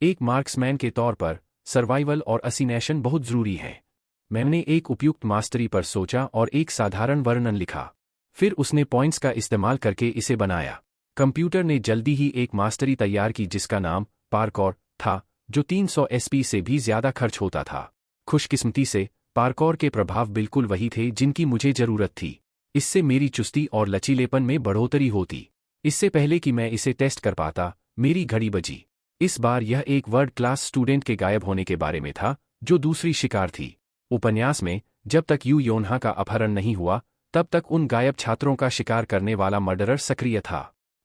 एक मार्क्समैन के तौर पर सर्वाइवल और असिनेशन बहुत जरूरी है। मैंने एक उपयुक्त मास्टरी पर सोचा और एक साधारण वर्णन लिखा। फिर उसने पॉइंट्स का इस्तेमाल करके इसे बनाया। कंप्यूटर ने जल्दी ही एक मास्टरी तैयार की जिसका नाम पार्कौर था, जो 300 एसपी से भी ज्यादा खर्च होता था। खुशकिस्मती से पार्कौर के प्रभाव बिल्कुल वही थे जिनकी मुझे जरूरत थी। इससे मेरी चुस्ती और लचीलेपन में बढ़ोतरी होती। इससे पहले कि मैं इसे टेस्ट कर पाता, मेरी घड़ी बजी। इस बार यह एक वर्ल्ड क्लास स्टूडेंट के गायब होने के बारे में था, जो दूसरी शिकार थी। उपन्यास में जब तक यू योन्हा का अपहरण नहीं हुआ, तब तक उन गायब छात्रों का शिकार करने वाला मर्डरर सक्रिय था।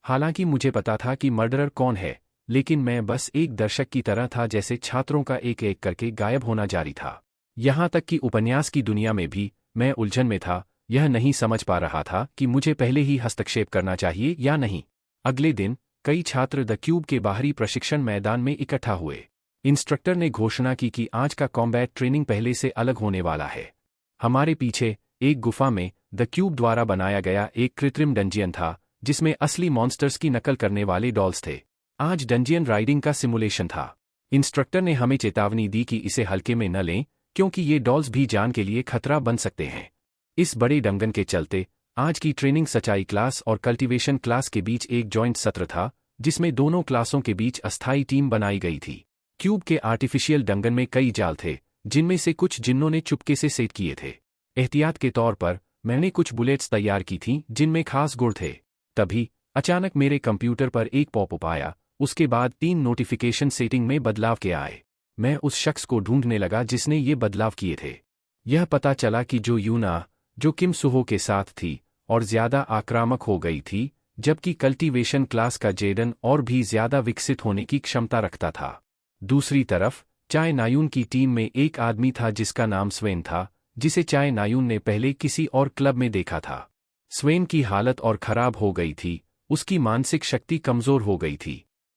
हालांकि मुझे पता था कि मर्डरर कौन है, लेकिन मैं बस एक दर्शक की तरह था, जैसे छात्रों का एक एक करके गायब होना जारी था। यहां तक कि उपन्यास की दुनिया में भी मैं उलझन में था। यह नहीं समझ पा रहा था कि मुझे पहले ही हस्तक्षेप करना चाहिए या नहीं। अगले दिन कई छात्र द क्यूब के बाहरी प्रशिक्षण मैदान में इकट्ठा हुए। इंस्ट्रक्टर ने घोषणा की कि आज का कॉम्बैट ट्रेनिंग पहले से अलग होने वाला है। हमारे पीछे एक गुफा में द क्यूब द्वारा बनाया गया एक कृत्रिम डंजियन था, जिसमें असली मॉन्स्टर्स की नकल करने वाले डॉल्स थे। आज डंजियन राइडिंग का सिमुलेशन था। इंस्ट्रक्टर ने हमें चेतावनी दी कि इसे हल्के में न लें, क्योंकि ये डॉल्स भी जान के लिए खतरा बन सकते हैं। इस बड़े डंगन के चलते आज की ट्रेनिंग सच्चाई क्लास और कल्टीवेशन क्लास के बीच एक जॉइंट सत्र था, जिसमें दोनों क्लासों के बीच अस्थायी टीम बनाई गई थी। क्यूब के आर्टिफिशियल डंगन में कई जाल थे, जिनमें से कुछ जिन्नों ने चुपके से सेट किए थे। एहतियात के तौर पर मैंने कुछ बुलेट्स तैयार की थीं, जिनमें खास गुण थे। तभी अचानक मेरे कंप्यूटर पर एक पॉपअप आया। उसके बाद 3 नोटिफिकेशन सेटिंग में बदलाव के आए। मैं उस शख्स को ढूंढने लगा जिसने ये बदलाव किए थे। यह पता चला कि जो यूना, जो किम सुहो के साथ थी और ज्यादा आक्रामक हो गई थी, जबकि कल्टीवेशन क्लास का जेडन और भी ज्यादा विकसित होने की क्षमता रखता था। दूसरी तरफ चाय नायून की टीम में एक आदमी था जिसका नाम स्वेन था, जिसे चाय नायून ने पहले किसी और क्लब में देखा था। स्वेन की हालत और खराब हो गई थी, उसकी मानसिक शक्ति कमजोर हो गई थी।